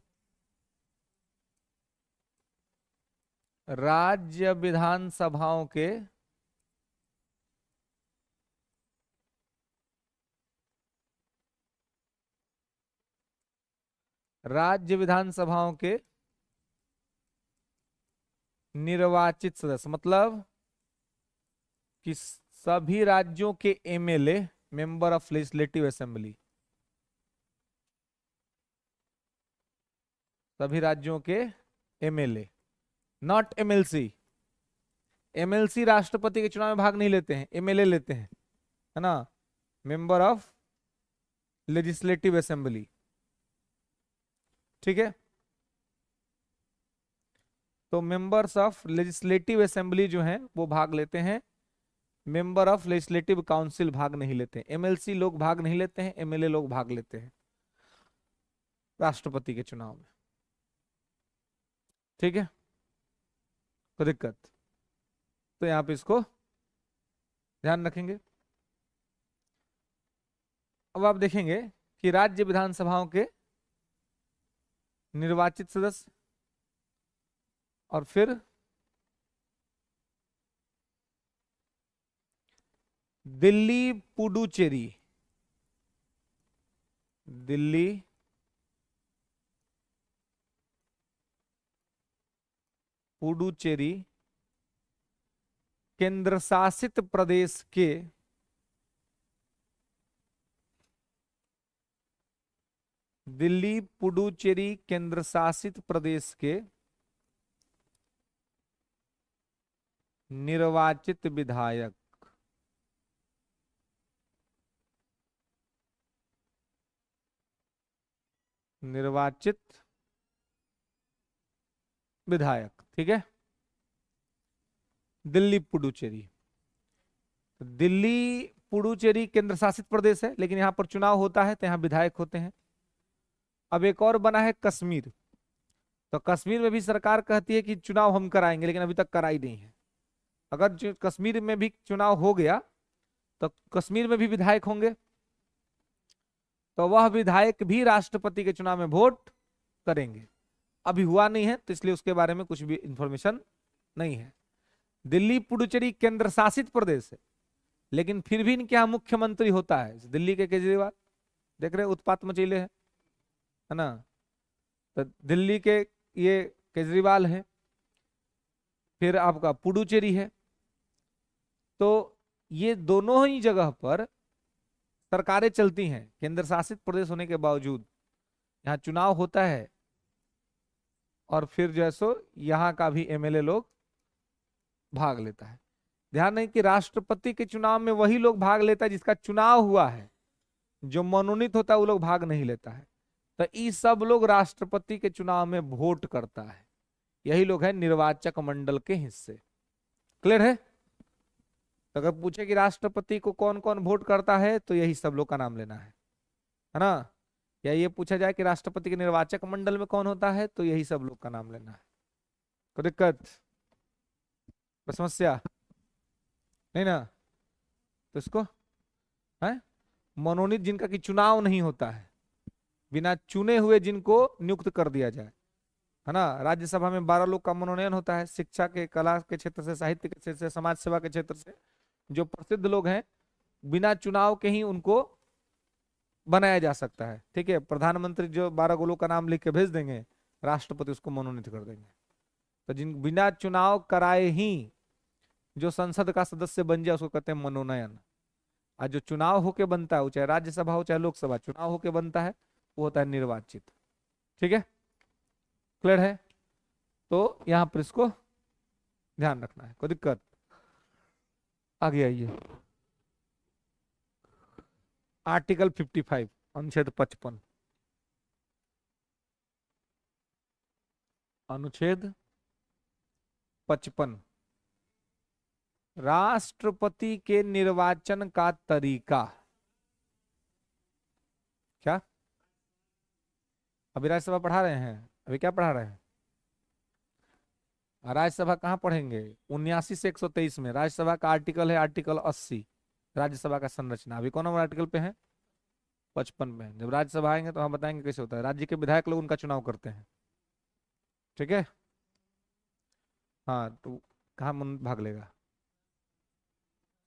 राज्य विधानसभाओं के राज्य विधानसभाओं के निर्वाचित सदस्य, मतलब कि सभी राज्यों के MLA, member of legislative assembly, सभी राज्यों के एमएलए, नॉट एमएलसी। एमएलसी राष्ट्रपति के चुनाव में भाग नहीं लेते हैं, एमएलए लेते हैं, है ना, मेंबर ऑफ लेजिस्लेटिव असेंबली, ठीक है। तो मेंबर्स ऑफ लेजिस्लेटिव असेंबली जो हैं वो भाग लेते हैं, मेंबर ऑफ लेजिस्लेटिव काउंसिल भाग नहीं लेते हैं। एमएलसी लोग भाग नहीं लेते हैं, एमएलए लोग भाग लेते हैं राष्ट्रपति के चुनाव में, ठीक है। कोई दिक्कत? तो यहां पे इसको ध्यान रखेंगे। अब आप देखेंगे कि राज्य विधानसभाओं के निर्वाचित सदस्य, और फिर दिल्ली पुडुचेरी, दिल्ली पुडुचेरी केंद्र शासित प्रदेश के दिल्ली पुडुचेरी केंद्र शासित प्रदेश के निर्वाचित विधायक, निर्वाचित विधायक, ठीक है। दिल्ली पुडुचेरी, तो दिल्ली पुडुचेरी केंद्र शासित प्रदेश है, लेकिन यहां पर चुनाव होता है तो यहाँ विधायक होते हैं। अब एक और बना है कश्मीर, तो कश्मीर में भी सरकार कहती है कि चुनाव हम कराएंगे, लेकिन अभी तक कराई नहीं है। अगर कश्मीर में भी चुनाव हो गया तो कश्मीर में भी विधायक होंगे, तो वह विधायक भी राष्ट्रपति के चुनाव में वोट करेंगे। अभी हुआ नहीं है तो इसलिए उसके बारे में कुछ भी इंफॉर्मेशन नहीं है। दिल्ली पुडुचेरी केंद्र शासित प्रदेश है, लेकिन फिर भी इनके यहाँ मुख्यमंत्री होता है दिल्ली के केजरीवाल। देख रहे उत्पात मचीले है ना, तो दिल्ली के ये केजरीवाल है, फिर आपका पुडुचेरी है। तो ये दोनों ही जगह पर सरकारें चलती हैं, केंद्र शासित प्रदेश होने के बावजूद यहाँ चुनाव होता है, और फिर जैसो यहाँ का भी एमएलए लोग भाग लेता है। ध्यान नहीं कि राष्ट्रपति के चुनाव में वही लोग भाग लेता है जिसका चुनाव हुआ है, जो मनोनीत होता है वो लोग भाग नहीं लेता है। तो ये सब लोग राष्ट्रपति के चुनाव में वोट करता है, यही लोग हैं निर्वाचक मंडल के हिस्से। क्लियर है? तो अगर पूछे कि राष्ट्रपति को कौन कौन वोट करता है तो यही सब लोग का नाम लेना है ना। या ये पूछा जाए कि राष्ट्रपति के निर्वाचक मंडल में कौन होता है तो यही सब लोग का नाम लेना है। कोई दिक्कत, कोई समस्या नहीं ना? तो इसको है मनोनीत जिनका कि चुनाव नहीं होता है, बिना चुने हुए जिनको नियुक्त कर दिया जाए, है ना। राज्यसभा में 12 लोग का मनोनयन होता है, शिक्षा के, कला के क्षेत्र से, साहित्य के क्षेत्र से, समाज सेवा के क्षेत्र से जो प्रसिद्ध लोग हैं, बिना चुनाव के ही उनको बनाया जा सकता है। ठीक है, प्रधानमंत्री जो 12 गोलों का नाम लिख के भेज देंगे, राष्ट्रपति उसको मनोनीत कर देंगे। तो जिन बिना चुनाव कराए ही जो संसद का सदस्य बन जाए उसको कहते हैं मनोनयन। और जो चुनाव होके बनता है, वो चाहे राज्यसभा हो चाहे लोकसभा, चुनाव होके बनता है, वो होता है निर्वाचित। ठीक है, क्लियर है? तो यहां पर इसको ध्यान रखना है। कोई दिक्कत? आगे आइए, आर्टिकल 55 अनुच्छेद 55, अनुच्छेद 55, राष्ट्रपति के निर्वाचन का तरीका। क्या अभी राज्यसभा पढ़ा रहे हैं? अभी क्या पढ़ा रहे हैं? राज्यसभा कहाँ पढ़ेंगे? 79 से 123 में राज्यसभा का आर्टिकल है, आर्टिकल 80, राज्यसभा का संरचना। अभी कौन नंबर आर्टिकल पे है? 55 में। जब राज्यसभा आएंगे तो हम बताएंगे कैसे होता है। राज्य के विधायक लोग उनका चुनाव करते हैं। ठीक है, हाँ, तो कहाँ मन भाग लेगा?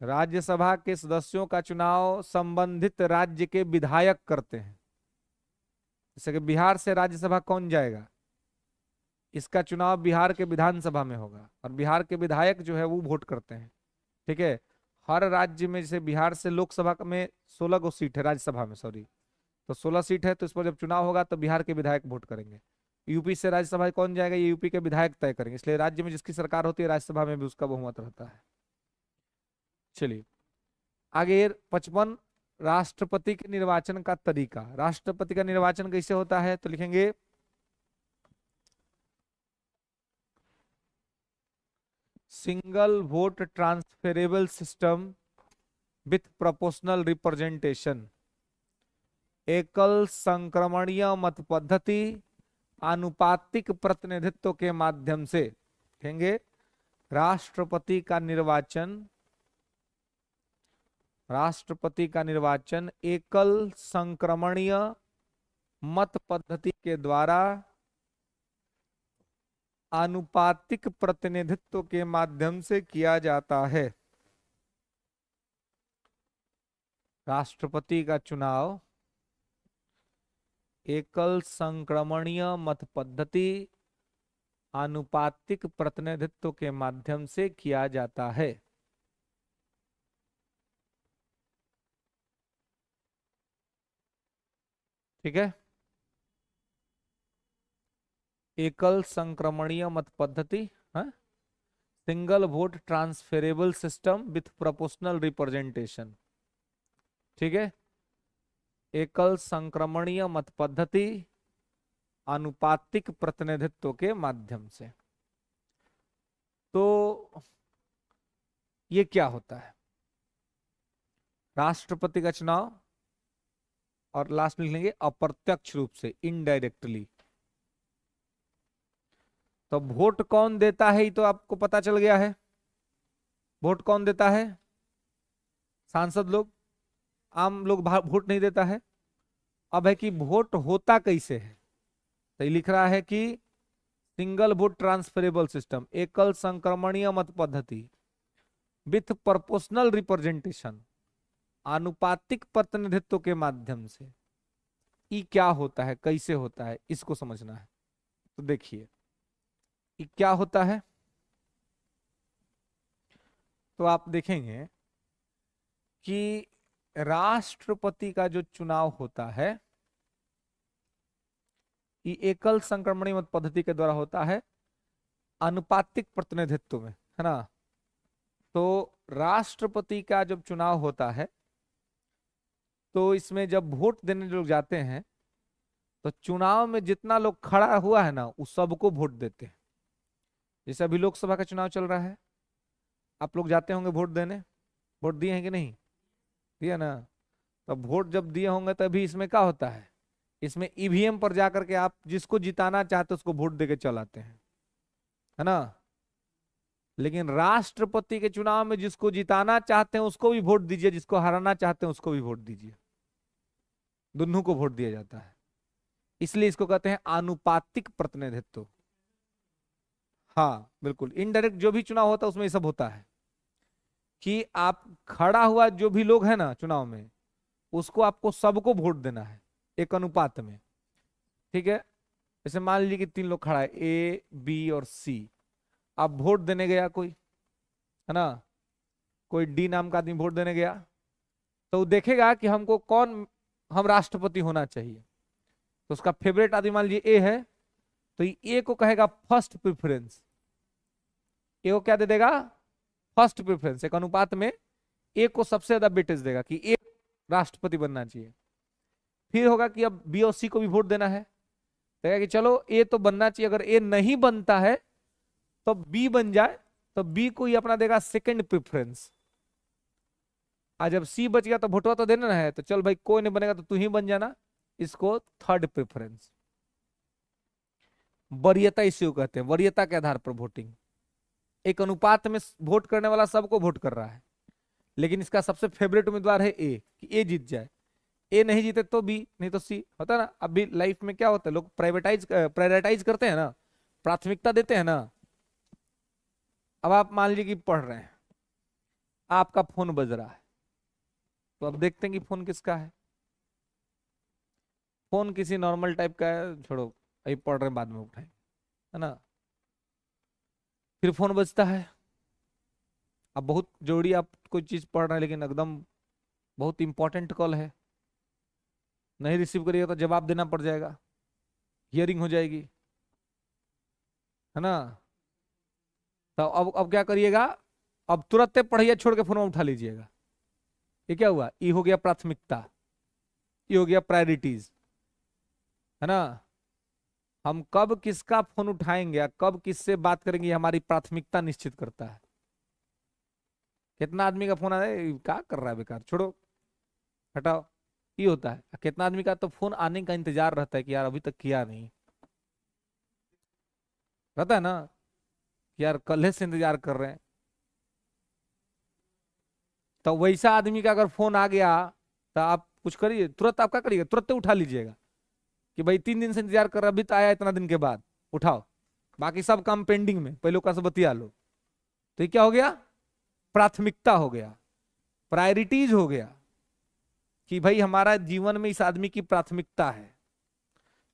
राज्यसभा के सदस्यों का चुनाव संबंधित राज्य के विधायक करते हैं। जैसे कि बिहार से राज्यसभा कौन जाएगा, इसका चुनाव बिहार के विधानसभा में होगा, और बिहार के विधायक जो है वो वोट करते हैं। ठीक है, हर राज्य में, जैसे बिहार से लोकसभा में 16 गो सीट है, राज्यसभा में सॉरी, तो 16 सीट है, तो इस पर जब चुनाव होगा तो बिहार के विधायक वोट करेंगे। यूपी से राज्यसभा कौन जाएगा, ये यूपी के विधायक तय करेंगे। इसलिए राज्य में जिसकी सरकार होती है, राज्यसभा में भी उसका बहुमत रहता है। चलिए आगे 55, राष्ट्रपति के निर्वाचन का तरीका। राष्ट्रपति का निर्वाचन कैसे होता है? तो लिखेंगे single vote transferable system with proportional representation, एकल संक्रमणीय मत पद्धति, आनुपातिक प्रतिनिधित्व के माध्यम से। कहेंगे राष्ट्रपति का निर्वाचन, राष्ट्रपति का निर्वाचन एकल संक्रमणीय मत पद्धति के द्वारा, आनुपातिक प्रतिनिधित्व के माध्यम से किया जाता है। राष्ट्रपति का चुनाव एकल संक्रमणीय मत पद्धति, आनुपातिक प्रतिनिधित्व के माध्यम से किया जाता है। ठीक है, एकल संक्रमणीय मत पद्धति, single vote transferable system with proportional representation. ठीक है, एकल संक्रमणीय मत पद्धति, आनुपातिक प्रतिनिधित्व के माध्यम से। तो ये क्या होता है? राष्ट्रपति का चुनाव, और लास्ट में लिख लेंगे अप्रत्यक्ष रूप से, इनडायरेक्टली। तो वोट कौन देता है ये तो आपको पता चल गया है। वोट कौन देता है? सांसद लोग। आम लोग वोट नहीं देता है। अब है कि वोट होता कैसे है, तो ये लिख रहा है कि सिंगल वोट ट्रांसफरेबल सिस्टम, एकल संक्रमणीय मत पद्धति विथ प्रोपोर्शनल रिप्रेजेंटेशन, आनुपातिक प्रतिनिधित्व के माध्यम से। ये क्या होता है, कैसे होता है, इसको समझना है। तो देखिए ये क्या होता है, तो आप देखेंगे कि राष्ट्रपति का जो चुनाव होता है ये एकल संक्रमणीय मत पद्धति के द्वारा होता है, आनुपातिक प्रतिनिधित्व में, है ना। तो राष्ट्रपति का जब चुनाव होता है तो इसमें जब वोट देने लोग जाते हैं तो चुनाव में जितना लोग खड़ा हुआ है ना उस सबको वोट देते हैं। जैसे अभी लोकसभा का चुनाव चल रहा है, आप लोग जाते होंगे वोट देने, वोट दिए हैं कि नहीं दिया ना। तो वोट जब दिए होंगे तभी इसमें क्या होता है, इसमें ईवीएम पर जाकर के आप जिसको जिताना चाहते उसको वोट देके चल आते हैं, है ना। लेकिन राष्ट्रपति के चुनाव में जिसको जिताना चाहते हैं उसको भी वोट दीजिए, जिसको हराना चाहते हैं उसको भी वोट दीजिए, दोनों को वोट दिया जाता है। इसलिए इसको कहते हैं आनुपातिक प्रतिनिधित्व। हाँ बिल्कुल, इनडायरेक्ट जो भी चुनाव होता है उसमें ये सब होता है कि आप खड़ा हुआ जो भी लोग है ना चुनाव में उसको आपको सबको वोट देना है एक अनुपात में, ठीक है। जैसे मान लीजिए कि 3 लोग खड़ा है, ए बी और सी। अब वोट देने गया कोई, है ना, कोई डी नाम का आदमी वोट देने गया, तो वो देखेगा कि हमको कौन, हम राष्ट्रपति होना चाहिए। तो उसका फेवरेट आदमी मान लीजिए ए है, तो ए को कहेगा फर्स्ट प्रेफरेंस। ए को क्या दे देगा? First preference. एक अनुपात में ए को सबसे ज्यादा वेटेज देगा कि ए राष्ट्रपति बनना चाहिए। फिर होगा कि अब बी और सी को भी वोट देना है, तो कि चलो ए तो बनना चाहिए, अगर ए नहीं बनता है तो बी बन जाए, तो बी को ही अपना देगा सेकंड प्रेफरेंस। आज जब सी बच गया तो वोटवा तो देना है, तो चल भाई कोई नहीं बनेगा तो तू ही बन जाना, इसको थर्ड प्रेफरेंस। वरीयता इसे कहते हैं, वरीयता के आधार पर वोटिंग। एक अनुपात में वोट करने वाला सबको वोट कर रहा है, लेकिन इसका सबसे फेवरेट उम्मीदवार है ए, कि ए जीत जाए। ए नहीं जीते तो बी, नहीं तो सी, होता है ना। अभी लाइफ में क्या होता है, लोग प्रायोरिटाइज करते हैं ना, प्राथमिकता देते हैं ना। अब आप मान लीजिए कि पढ़ रहे हैं, आपका फोन बज रहा है, तो अब देखते हैं कि फोन किसका है। फोन किसी नॉर्मल टाइप का है, छोड़ो अभी पढ़ रहे हैं बाद में उठाएं, है ना। फिर फोन बजता है, अब बहुत जरूरी आप कोई चीज पढ़ रहे हैं लेकिन एकदम बहुत इंपॉर्टेंट कॉल है, नहीं रिसीव करिएगा तो जवाब देना पड़ जाएगा, हियरिंग हो जाएगी, है ना। तो अब क्या करिएगा, अब तुरंत पढ़िए छोड़ के फोन उठा लीजिएगा। ये क्या हुआ, ये हो गया प्राथमिकता, ये हो गया प्रायोरिटीज, है ना। हम कब किसका फोन उठाएंगे या कब किससे बात करेंगे ये हमारी प्राथमिकता निश्चित करता है। कितना आदमी का फोन आ रहा है, क्या कर रहा है बेकार, छोड़ो हटाओ, ये होता है। कितना आदमी का तो फोन आने का इंतजार रहता है कि यार अभी तक किया नहीं, रहता है ना, कि यार कल से इंतजार कर रहे हैं। तो वैसा आदमी का अगर फोन आ गया तो आप कुछ करिए, तुरंत आप क्या करिएगा, तुरंत उठा लीजिएगा कि भाई 3 दिन से इंतजार कर रहा, अभी तो आया इतना दिन के बाद, उठाओ, बाकी सब काम पेंडिंग में, पहले का सब बतिया लो। तो ये क्या हो गया, प्राथमिकता हो गया, प्रायोरिटीज हो गया, कि भाई हमारा जीवन में इस आदमी की प्राथमिकता है।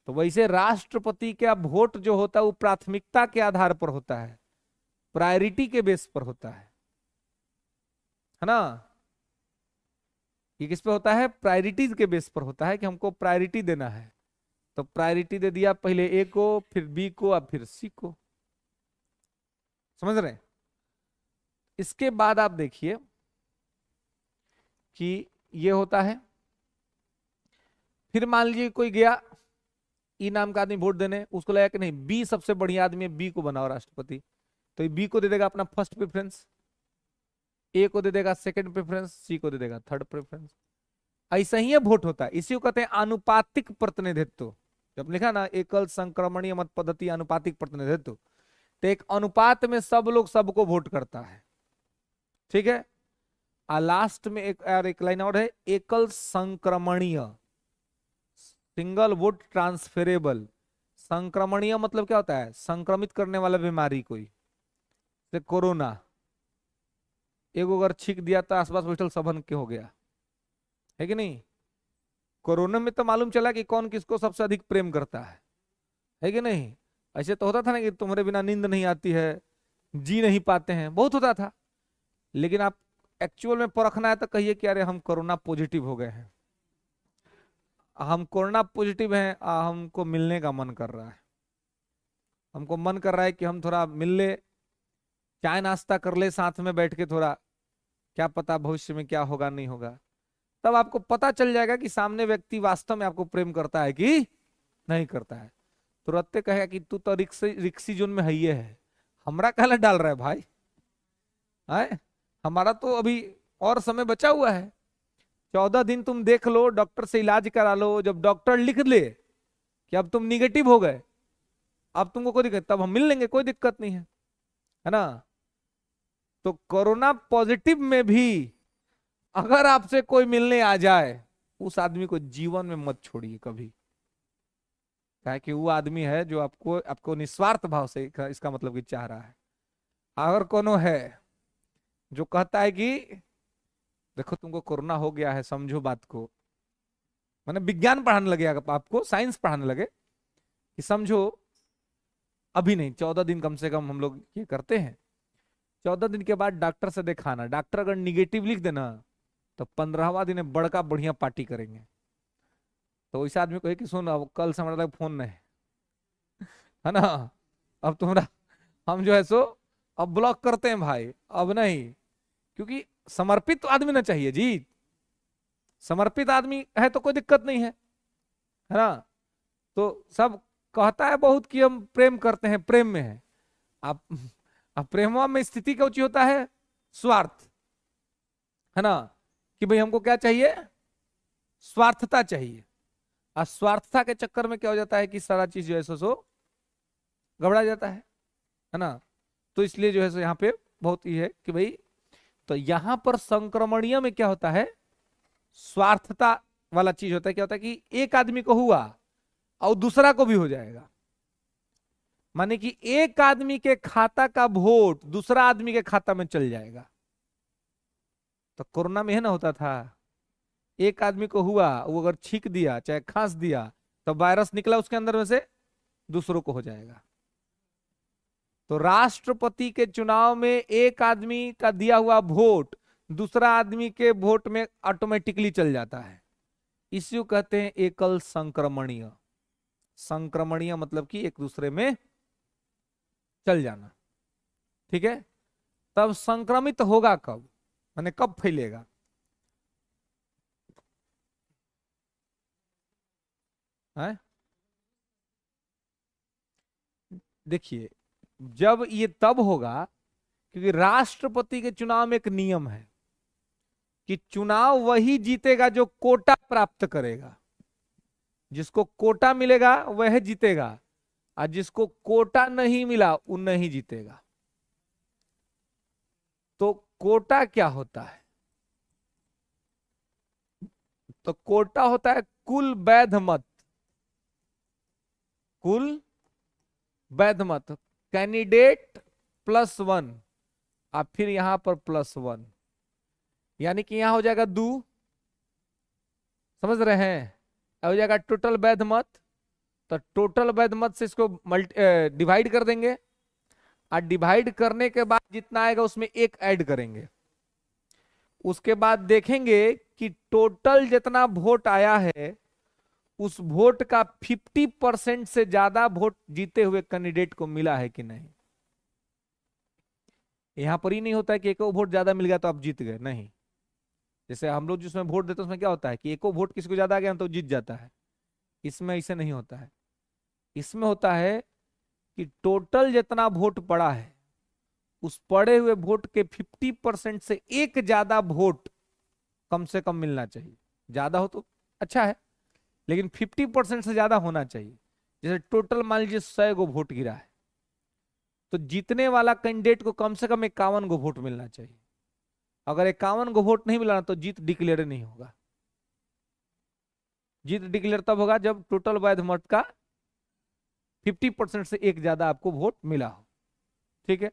तो वैसे राष्ट्रपति का वोट जो होता है वो प्राथमिकता के आधार पर होता है, प्रायोरिटी के बेस पर होता है ना। ये किस पे होता है, प्रायोरिटीज के बेस पर होता है कि हमको प्रायोरिटी देना है। तो प्रायोरिटी दे दिया पहले ए को, फिर बी को, अब फिर सी को, समझ रहे हैं। इसके बाद आप देखिए कि ये होता है। फिर मान लीजिए कोई गया, ई नाम का आदमी वोट देने, उसको लगा कि नहीं बी सबसे बढ़िया आदमी है, बी को बनाओ राष्ट्रपति, तो ये बी को दे देगा अपना फर्स्ट प्रेफरेंस, ए को दे देगा सेकंड प्रेफरेंस, सी को दे देगा थर्ड प्रेफरेंस। ऐसा ही ये वोट होता है, इसी को कहते हैं आनुपातिक प्रतिनिधित्व। जब लिखा ना एकल संक्रमणीय मत पद्धति आनुपातिक प्रतिनिधित्व, तो एक अनुपात में सब लोग सबको वोट करता है, ठीक है। लास्ट में एक लाइन और है, एकल संक्रमणीय, सिंगल वोट ट्रांसफरेबल। संक्रमणीय मतलब क्या होता है, संक्रमित करने वाला बीमारी कोई, जैसे कोरोना, एगो अगर छींक दिया तो आसपास बैठल सबन के हो गया, है कि नहीं। कोरोना में तो मालूम चला कि कौन किसको सबसे अधिक प्रेम करता है कि नहीं। ऐसे तो होता था ना कि तुम्हारे बिना नींद नहीं आती है, जी नहीं पाते हैं, बहुत होता था। लेकिन आप एक्चुअल में परखना है तो कहिए कि अरे हम कोरोना पॉजिटिव हो गए हैं, हम कोरोना पॉजिटिव हैं, हमको मिलने का मन कर रहा है, हमको मन कर रहा है कि हम थोड़ा मिल ले, चाय नाश्ता कर ले साथ में बैठ के, थोड़ा क्या पता भविष्य में क्या होगा नहीं होगा। तब आपको पता चल जाएगा कि सामने व्यक्ति वास्तव में आपको प्रेम करता है कि नहीं करता है। तुरंत कहेगा कि तू तो रिक्सी जोन में है, हमरा कहला डाल रहा है भाई, है हमारा तो अभी और समय बचा हुआ है, 14 दिन तुम देख लो, डॉक्टर से इलाज करा लो। जब डॉक्टर लिख ले कि अब तुम निगेटिव हो गए, अब तुमको कोई दिक्कत, तब हम मिल लेंगे, कोई दिक्कत नहीं है ना। तो कोरोना पॉजिटिव में भी अगर आपसे कोई मिलने आ जाए, उस आदमी को जीवन में मत छोड़िए कभी, क्या कि वो आदमी है जो आपको निस्वार्थ भाव से, इसका मतलब कि चाह रहा है। अगर कोनो है जो कहता है कि देखो तुमको कोरोना हो गया है, समझो बात को, मैंने विज्ञान पढ़ाने लगे, आपको साइंस पढ़ाने लगे कि समझो, अभी नहीं, 14 दिन कम से कम हम लोग ये करते हैं। 14 दिन के बाद डॉक्टर से दिखाना, डॉक्टर अगर निगेटिव लिख देना तो 15वां दिन बड़का बढ़िया पार्टी करेंगे। तो वैसे आदमी को कि सुन, अब कल से हमारा फोन नहीं है ना, अब तुम्हारा हम जो है सो अब ब्लॉक करते हैं भाई, अब नहीं, क्योंकि समर्पित आदमी ना चाहिए जी, समर्पित आदमी है तो कोई दिक्कत नहीं है ना। तो सब कहता है बहुत कि हम प्रेम करते हैं, प्रेम में है आप, अब प्रेम में स्थिति क्या ऊंची होता है, स्वार्थ, है ना, कि भाई हमको क्या चाहिए, स्वार्थता चाहिए। और स्वार्थता के चक्कर में क्या हो जाता है कि सारा चीज जो है सो गड़बड़ा जाता है ना। तो इसलिए जो है सो यहाँ पे बहुत ही है कि भाई, तो यहां पर संक्रमणीय में क्या होता है, स्वार्थता वाला चीज होता है। क्या होता है कि एक आदमी को हुआ और दूसरा को भी हो जाएगा, माने कि एक आदमी के खाता का वोट दूसरा आदमी के खाता में चल जाएगा। तो कोरोना में है ना होता था, एक आदमी को हुआ, वो अगर छींक दिया चाहे खांस दिया तो वायरस निकला उसके अंदर में से, दूसरों को हो जाएगा। तो राष्ट्रपति के चुनाव में एक आदमी का दिया हुआ वोट दूसरा आदमी के वोट में ऑटोमेटिकली चल जाता है, इसी को कहते हैं एकल संक्रमणीय। संक्रमणीय मतलब कि एक दूसरे में चल जाना, ठीक है। तब संक्रमित होगा कब, माने कब फैलेगा, है देखिए, जब ये तब होगा क्योंकि राष्ट्रपति के चुनाव में एक नियम है कि चुनाव वही जीतेगा जो कोटा प्राप्त करेगा, जिसको कोटा मिलेगा वह जीतेगा, और जिसको कोटा नहीं मिला वो नहीं जीतेगा। तो कोटा क्या होता है, तो कोटा होता है कुल वैध मत, कुल वैध मत, कैंडिडेट +1 और फिर यहां पर +1, यानी कि यहां हो जाएगा 2, समझ रहे हैं, हो जाएगा टोटल वैध मत। तो टोटल वैध मत से इसको डिवाइड कर देंगे, और डिवाइड करने के बाद जितना आएगा उसमें एक ऐड करेंगे। उसके बाद देखेंगे कि टोटल जितना वोट आया है उस वोट का 50% से ज्यादा वोट जीते हुए कैंडिडेट को मिला है कि नहीं। यहां पर ही नहीं होता है कि एक वोट ज्यादा मिल गया तो आप जीत गए, नहीं। जैसे हम लोग जिसमें वोट देते हैं उसमें क्या होता है कि एको वोट किसी को ज्यादा आ गया तो जीत जाता है, इसमें ऐसे नहीं होता है। इसमें होता है कि टोटल जितना वोट पड़ा है उस पड़े हुए वोट के 50% से एक ज्यादा वोट कम से कम मिलना चाहिए। ज्यादा हो तो अच्छा है, लेकिन 50% से ज्यादा होना चाहिए। जैसे टोटल मान लीजिए 100 गो वोट गिरा है, तो जीतने वाला कैंडिडेट को कम से कम 51 गो वोट मिलना चाहिए। अगर 51 गो वोट नहीं मिला तो जीत डिक्लेयर नहीं होगा। जीत डिक्लेयर तब होगा जब टोटल वैध मत का 50% से एक ज्यादा आपको वोट मिला हो। ठीक है,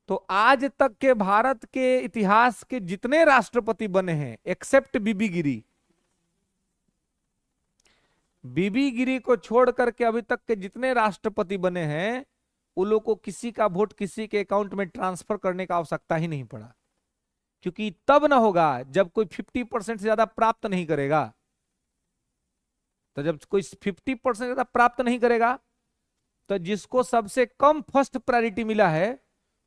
तो आज तक के भारत के इतिहास के जितने राष्ट्रपति बने हैं एक्सेप्ट बीबी गिरी, बीबी गिरी को छोड़ करके अभी तक के जितने राष्ट्रपति बने हैं उन लोग को किसी का वोट किसी के अकाउंट में ट्रांसफर करने का आवश्यकता ही नहीं पड़ा, क्योंकि तब ना होगा जब कोई 50% से ज्यादा प्राप्त नहीं करेगा। तो जब कोई 50% ज्यादा प्राप्त नहीं करेगा तो जिसको सबसे कम फर्स्ट प्रायोरिटी मिला है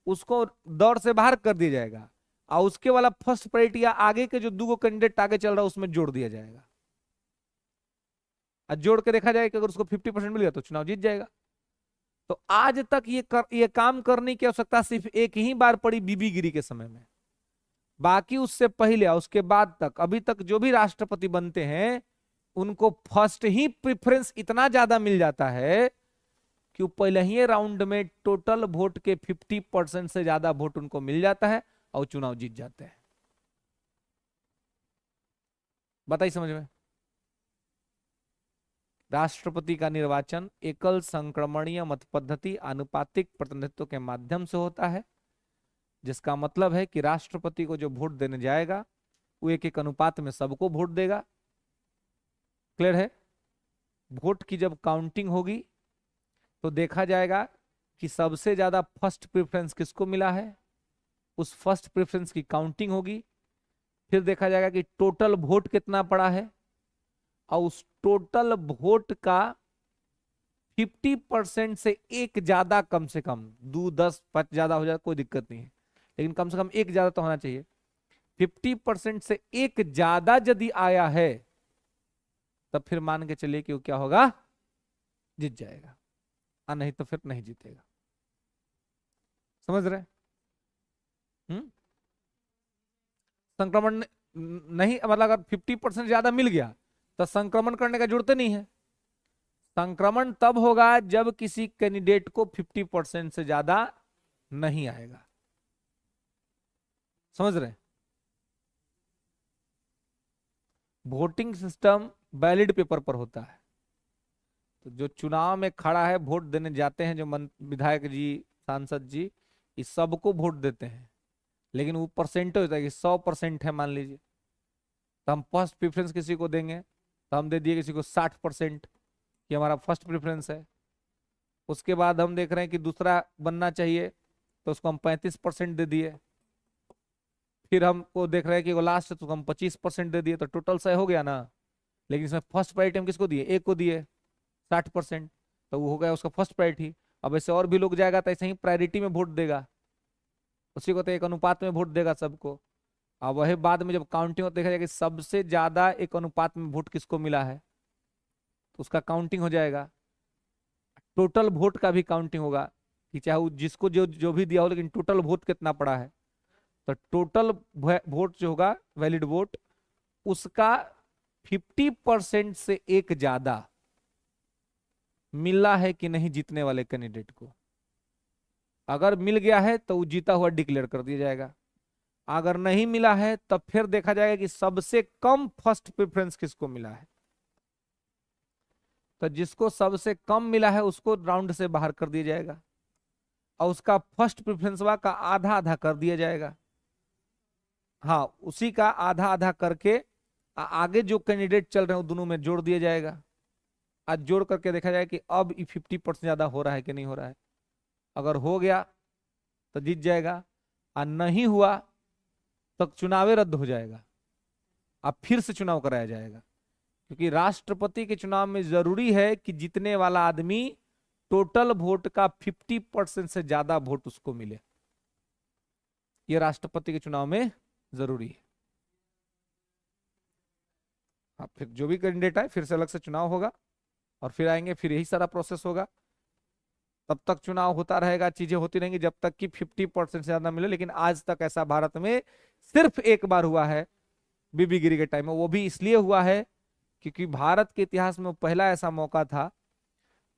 उसको दौड़ से बाहर कर दिया जाएगा, और उसके वाला फर्स्ट प्रायोरिटी आगे के जो दो कैंडिडेट आगे चल रहा है उसमें जोड़ दिया जाएगा। और जोड़ के देखा जाएगा कि अगर उसको 50% मिल गया तो चुनाव जीत जाएगा। तो आज तक ये काम करने की आवश्यकता सिर्फ एक ही बार पड़ी बीबी गिरी के समय में। बाकी उससे पहले और उसके बाद तक अभी तक जो भी राष्ट्रपति बनते हैं उनको फर्स्ट ही प्रेफरेंस इतना ज्यादा मिल जाता है कि पहले ही राउंड में टोटल वोट के 50% से ज्यादा वोट उनको मिल जाता है और चुनाव जीत जाते हैं। बताइए समझ में। राष्ट्रपति का निर्वाचन एकल संक्रमणीय मत पद्धति आनुपातिक प्रतिनिधित्व के माध्यम से होता है, जिसका मतलब है कि राष्ट्रपति को जो वोट देने जाएगा वो एक एक अनुपात में सबको वोट देगा। क्लियर है। वोट की जब काउंटिंग होगी तो देखा जाएगा कि सबसे ज्यादा फर्स्ट प्रेफरेंस किसको मिला है, उस फर्स्ट प्रेफरेंस की काउंटिंग होगी। फिर देखा जाएगा कि टोटल वोट कितना पड़ा है, और उस टोटल वोट का 50% से एक ज्यादा, कम से कम 2 10 5 ज्यादा हो जाए कोई दिक्कत नहीं है, लेकिन कम से कम एक ज्यादा तो होना चाहिए। 50% से एक ज्यादा यदि आया है तब फिर मान के चलिए कि वो क्या होगा, जीत जाएगा, और नहीं तो फिर नहीं जीतेगा। समझ रहे। संक्रमण नहीं, मतलब अगर 50% ज्यादा मिल गया तो संक्रमण करने का जरूरत नहीं है। संक्रमण तब होगा जब किसी कैंडिडेट को 50% से ज्यादा नहीं आएगा। समझ रहे। वोटिंग सिस्टम बैलेट पेपर पर होता है। तो जो चुनाव में खड़ा है, वोट देने जाते हैं जो विधायक जी, सांसद जी, इस सबको वोट देते हैं, लेकिन वो परसेंट होता है कि 100% है मान लीजिए, तो हम फर्स्ट प्रेफरेंस किसी को देंगे तो हम दे दिए किसी को 60% कि हमारा फर्स्ट प्रेफरेंस है। उसके बाद हम देख रहे हैं कि दूसरा बनना चाहिए तो उसको हम 35% दे दिए। फिर हमको देख रहे हैं कि वो लास्ट है तो हम 25% दे दिए, तो टोटल 100 हो गया ना। लेकिन इसमें फर्स्ट प्रायोरिटी हम किसको दिए, एक को दिए 60%, तो वो हो गया उसका फर्स्ट प्रायोरिटी। अब ऐसे और भी लोग जाएगा तो ऐसे ही प्रायोरिटी में वोट देगा, उसी को तो एक अनुपात में वोट देगा सबको। अब वही बाद में जब काउंटिंग देखा जाएगा कि सबसे ज्यादा एक अनुपात में वोट किसको मिला है तो उसका काउंटिंग हो जाएगा। टोटल वोट का भी काउंटिंग होगा कि चाहे वो जिसको जो जो भी दिया हो, लेकिन टोटल वोट कितना पड़ा है। तो टोटल वोट जो होगा, वैलिड वोट, उसका 50% से एक ज्यादा मिला है कि नहीं जीतने वाले कैंडिडेट को। अगर मिल गया है तो वो जीता हुआ डिक्लेयर कर दिया जाएगा। अगर नहीं मिला है तब फिर देखा जाएगा कि सबसे कम फर्स्ट प्रेफरेंस किसको मिला है। तो जिसको सबसे कम मिला है उसको राउंड से बाहर कर दिया जाएगा, और उसका फर्स्ट प्रेफरेंस का आधा आधा कर दिया जाएगा। हाँ, उसी का आधा आधा करके आगे जो कैंडिडेट चल रहे हैं दोनों में जोड़ दिया जाएगा। आज जोड़ करके देखा जाए कि अब 50% ज्यादा हो रहा है कि नहीं हो रहा है। अगर हो गया तो जीत जाएगा, और नहीं हुआ तो चुनाव रद्द हो जाएगा, अब फिर से चुनाव कराया जाएगा। क्योंकि राष्ट्रपति के चुनाव में जरूरी है कि जीतने वाला आदमी टोटल वोट का 50% से ज्यादा वोट उसको मिले। यह राष्ट्रपति के चुनाव में जरूरी है। अब फिर जो भी कैंडिडेट है फिर से अलग से चुनाव होगा, और फिर आएंगे, फिर यही सारा प्रोसेस होगा। तब तक चुनाव होता रहेगा, चीजें होती रहेंगी जब तक कि 50% से ज्यादा मिले। लेकिन आज तक ऐसा भारत में सिर्फ एक बार हुआ है, बीबी गिरी के टाइम में। वो भी इसलिए हुआ है क्योंकि भारत के इतिहास में पहला ऐसा मौका था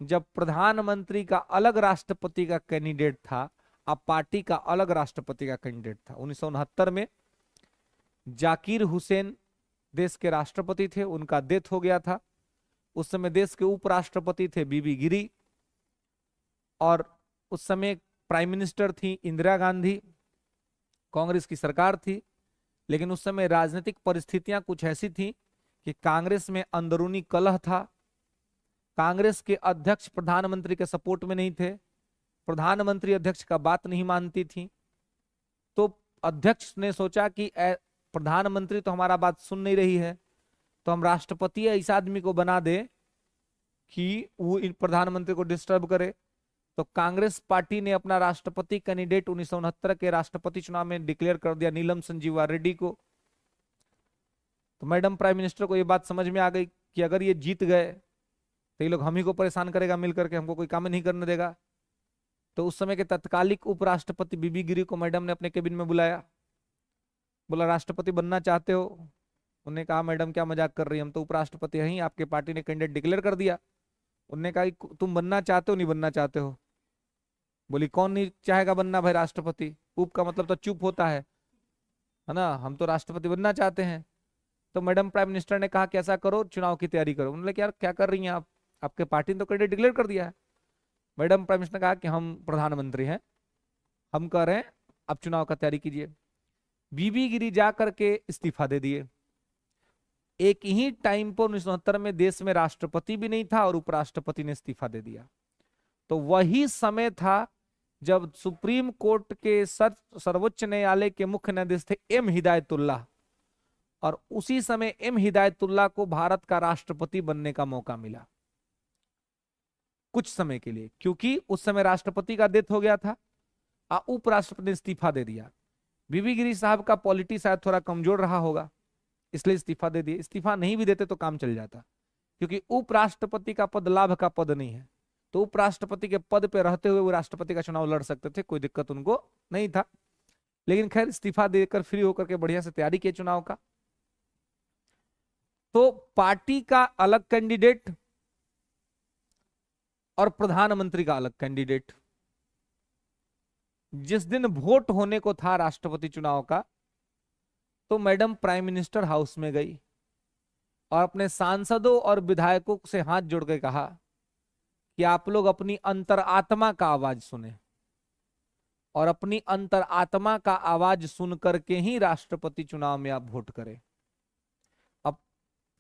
जब प्रधानमंत्री का अलग राष्ट्रपति का कैंडिडेट था, अब पार्टी का अलग राष्ट्रपति का कैंडिडेट था। 1969 में जाकिर हुसैन देश के राष्ट्रपति थे, उनका डेथ हो गया था। उस समय देश के उपराष्ट्रपति थे बीबी गिरी, और उस समय प्राइम मिनिस्टर थी इंदिरा गांधी, कांग्रेस की सरकार थी। लेकिन उस समय राजनीतिक परिस्थितियां कुछ ऐसी थी कि कांग्रेस में अंदरूनी कलह था, कांग्रेस के अध्यक्ष प्रधानमंत्री के सपोर्ट में नहीं थे, प्रधानमंत्री अध्यक्ष का बात नहीं मानती थी। तो अध्यक्ष ने सोचा कि प्रधानमंत्री तो हमारा बात सुन नहीं रही है, तो हम राष्ट्रपति ऐसा आदमी को बना दे कि वो प्रधानमंत्री को डिस्टर्ब करे। तो कांग्रेस पार्टी ने अपना राष्ट्रपति कैंडिडेट 1969 के राष्ट्रपति चुनाव में डिक्लेयर कर दिया, नीलम संजीवा रेड्डी को। तो मैडम प्राइम मिनिस्टर को ये बात समझ में आ गई कि अगर ये जीत गए तो ये लोग हम ही को परेशान करेगा, मिलकर के हमको कोई काम नहीं करने देगा। तो उस समय के तत्कालिक उपराष्ट्रपति बीबी गिरी को मैडम ने अपने केबिन में बुलाया, बोला राष्ट्रपति बनना चाहते हो? उन्होंने कहा मैडम क्या मजाक कर रही है, हम तो उपराष्ट्रपति हैं, आपके पार्टी ने कैंडिडेट डिक्लेयर कर दिया। उन्होंने कहा तुम बनना चाहते हो नहीं बनना चाहते हो? बोली कौन नहीं चाहेगा बनना भाई राष्ट्रपति, उप का मतलब तो चुप होता है ना, हम तो राष्ट्रपति बनना चाहते हैं। तो मैडम प्राइम मिनिस्टर ने कहा कि ऐसा करो, चुनाव की तैयारी करो। उन्होंने यार क्या कर रही हैं आप, आपके पार्टी ने तो कैंडिडेट डिक्लेयर कर दिया है। मैडम प्राइम मिनिस्टर ने कहा कि हम प्रधानमंत्री हैं, हम कह रहे हैं अब चुनाव का तैयारी कीजिए। बीबी गिरी जा करके इस्तीफा दे दिए। एक ही टाइम पर 1969 में देश में राष्ट्रपति भी नहीं था और उपराष्ट्रपति ने इस्तीफा दे दिया। तो वही समय था जब सुप्रीम कोर्ट के सर्वोच्च न्यायालय के मुख्य न्यायाधीश थे एम हिदायतुल्लाह, और उसी समय एम हिदायतुल्लाह को भारत का राष्ट्रपति बनने का मौका मिला कुछ समय के लिए, क्योंकि उस समय राष्ट्रपति का डेथ हो गया था, उपराष्ट्रपति ने इस्तीफा दे दिया। बीबी गिरी साहब का पॉलिटी शायद थोड़ा कमजोर रहा होगा, इसलिए इस्तीफा दे दिए। इस्तीफा नहीं भी देते तो काम चल जाता, क्योंकि उपराष्ट्रपति का पद लाभ का पद नहीं है। तो उपराष्ट्रपति के पद पे रहते हुए वो राष्ट्रपति का चुनाव लड़ सकते थे, कोई दिक्कत उनको नहीं था। लेकिन खैर इस्तीफा देकर फ्री होकर के बढ़िया से तैयारी की चुनाव का। तो पार्टी का अलग कैंडिडेट और प्रधानमंत्री का अलग कैंडिडेट। जिस दिन वोट होने को था राष्ट्रपति चुनाव का, तो मैडम प्राइम मिनिस्टर हाउस में गई और अपने सांसदों और विधायकों से हाथ जोड़ के कहा कि आप लोग अपनी अंतरात्मा का आवाज सुने, और अपनी अंतरात्मा का आवाज सुन करके ही राष्ट्रपति चुनाव में आप वोट करें। अब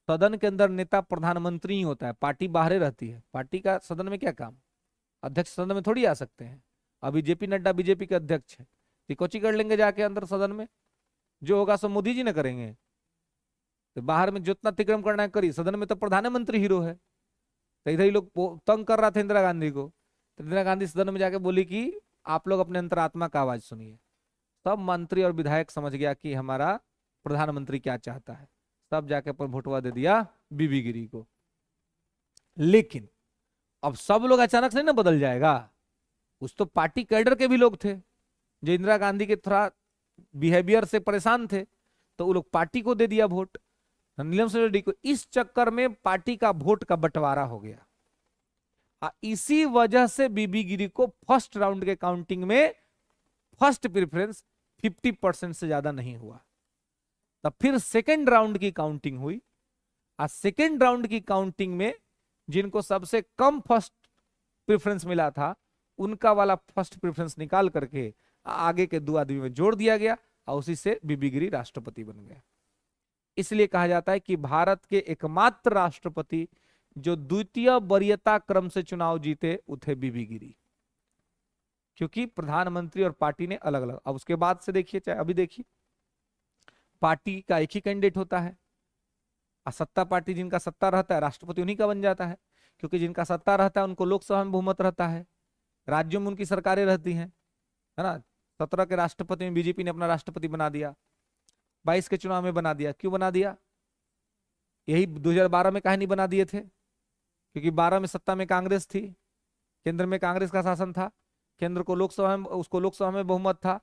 सदन के अंदर नेता प्रधानमंत्री ही होता है, पार्टी बाहर रहती है। पार्टी का सदन में क्या काम, अध्यक्ष सदन में थोड़ी आ सकते हैं। अभी जेपी नड्डा बीजेपी के अध्यक्ष है, तो कोची कर लेंगे जाके अंदर सदन में? जो होगा सब मोदी जी ने करेंगे। तो बाहर में जितना अतिक्रम करना है करी, सदन में तो प्रधानमंत्री हीरो है। तो इधर ही लोग तंग कर रहा था इंदिरा गांधी को, तो इंदिरा गांधी सदन में जाके बोली कि आप लोग अपने अंतरात्मा का आवाज सुनिए। सब मंत्री और विधायक समझ गया कि हमारा प्रधानमंत्री क्या चाहता है, सब जाके पर वोटवा दे दिया बीबी गिरी को। लेकिन अब सब लोग अचानक से ना बदल जाएगा, कुछ तो पार्टी कैडर के भी लोग थे जो इंदिरा गांधी के थोड़ा बिहेवियर से परेशान थे, तो वो लोग पार्टी को दे दिया वोट, नीलम सिंह रेड्डी को। इस चक्कर में पार्टी का वोट का बंटवारा हो गया। इसी वजह से बीबी गिरी को फर्स्ट राउंड के काउंटिंग में फर्स्ट प्रेफरेंस 50% से ज्यादा नहीं हुआ। तब फिर सेकेंड राउंड की काउंटिंग हुई, सेकेंड राउंड की काउंटिंग में जिनको सबसे कम फर्स्ट प्रेफरेंस मिला था, उनका वाला फर्स्ट प्रेफरेंस निकाल करके आगे के 2 आदमी में जोड़ दिया गया, और उसी से बीबी गिरी राष्ट्रपति बन गए। इसलिए कहा जाता है कि भारत के एकमात्र राष्ट्रपति जो द्वितीय वरीयता क्रम से चुनाव जीते वो थे बीबी गिरी, क्योंकि प्रधानमंत्री और पार्टी ने अलग अलग। अब उसके बाद से देखिए, चाहे अभी देखिए, पार्टी का एक ही कैंडिडेट होता है, सत्ता पार्टी जिनका सत्ता रहता है राष्ट्रपति उन्हीं का बन जाता है, क्योंकि जिनका सत्ता रहता है उनको लोकसभा में बहुमत रहता है, राज्यों में उनकी सरकारें रहती हैं, है ना। 17 के राष्ट्रपति में बीजेपी ने अपना राष्ट्रपति बना दिया, 22 के चुनाव में बना दिया। क्यों बना दिया? यही 2012 में कहानी बना दिए थे क्योंकि 12 में सत्ता में कांग्रेस थी, केंद्र में कांग्रेस का शासन था, केंद्र को लोकसभा में, उसको लोकसभा में बहुमत था,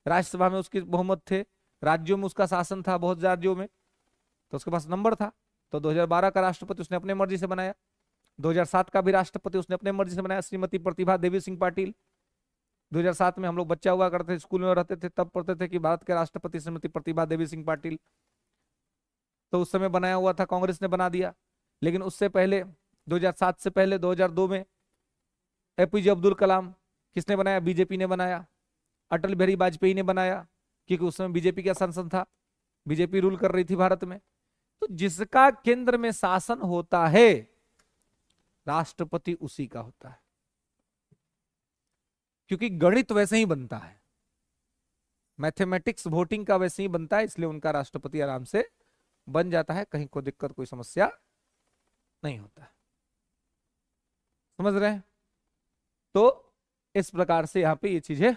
राज्यसभा में उसकी बहुमत थे, राज्यों में उसका शासन था बहुत राज्यों में, तो उसके पास नंबर था। तो 2012 का राष्ट्रपति उसने अपने मर्जी से बनाया, 2007 का भी राष्ट्रपति उसने अपने मर्जी से बनाया, श्रीमती प्रतिभा देवी सिंह पाटिल। 2007 में हम लोग बच्चा हुआ करते थे, स्कूल में रहते थे, तब पढ़ते थे कि भारत के राष्ट्रपति श्रीमती प्रतिभा देवी सिंह पाटिल, तो उस समय बनाया हुआ था, कांग्रेस ने बना दिया। लेकिन उससे पहले 2007 से पहले 2002 में एपीजे अब्दुल कलाम किसने बनाया? बीजेपी ने बनाया। अटल बिहारी वाजपेयी ने बनाया, क्योंकि उस समय बीजेपी का शासन था, बीजेपी रूल कर रही थी भारत में। तो जिसका केंद्र में शासन होता है, राष्ट्रपति उसी का होता है, क्योंकि गणित वैसे ही बनता है, मैथमेटिक्स वोटिंग का वैसे ही बनता है, इसलिए उनका राष्ट्रपति आराम से बन जाता है, कहीं कोई दिक्कत कोई समस्या नहीं होता है। समझ रहे हैं? तो इस प्रकार से यहां पे ये चीजें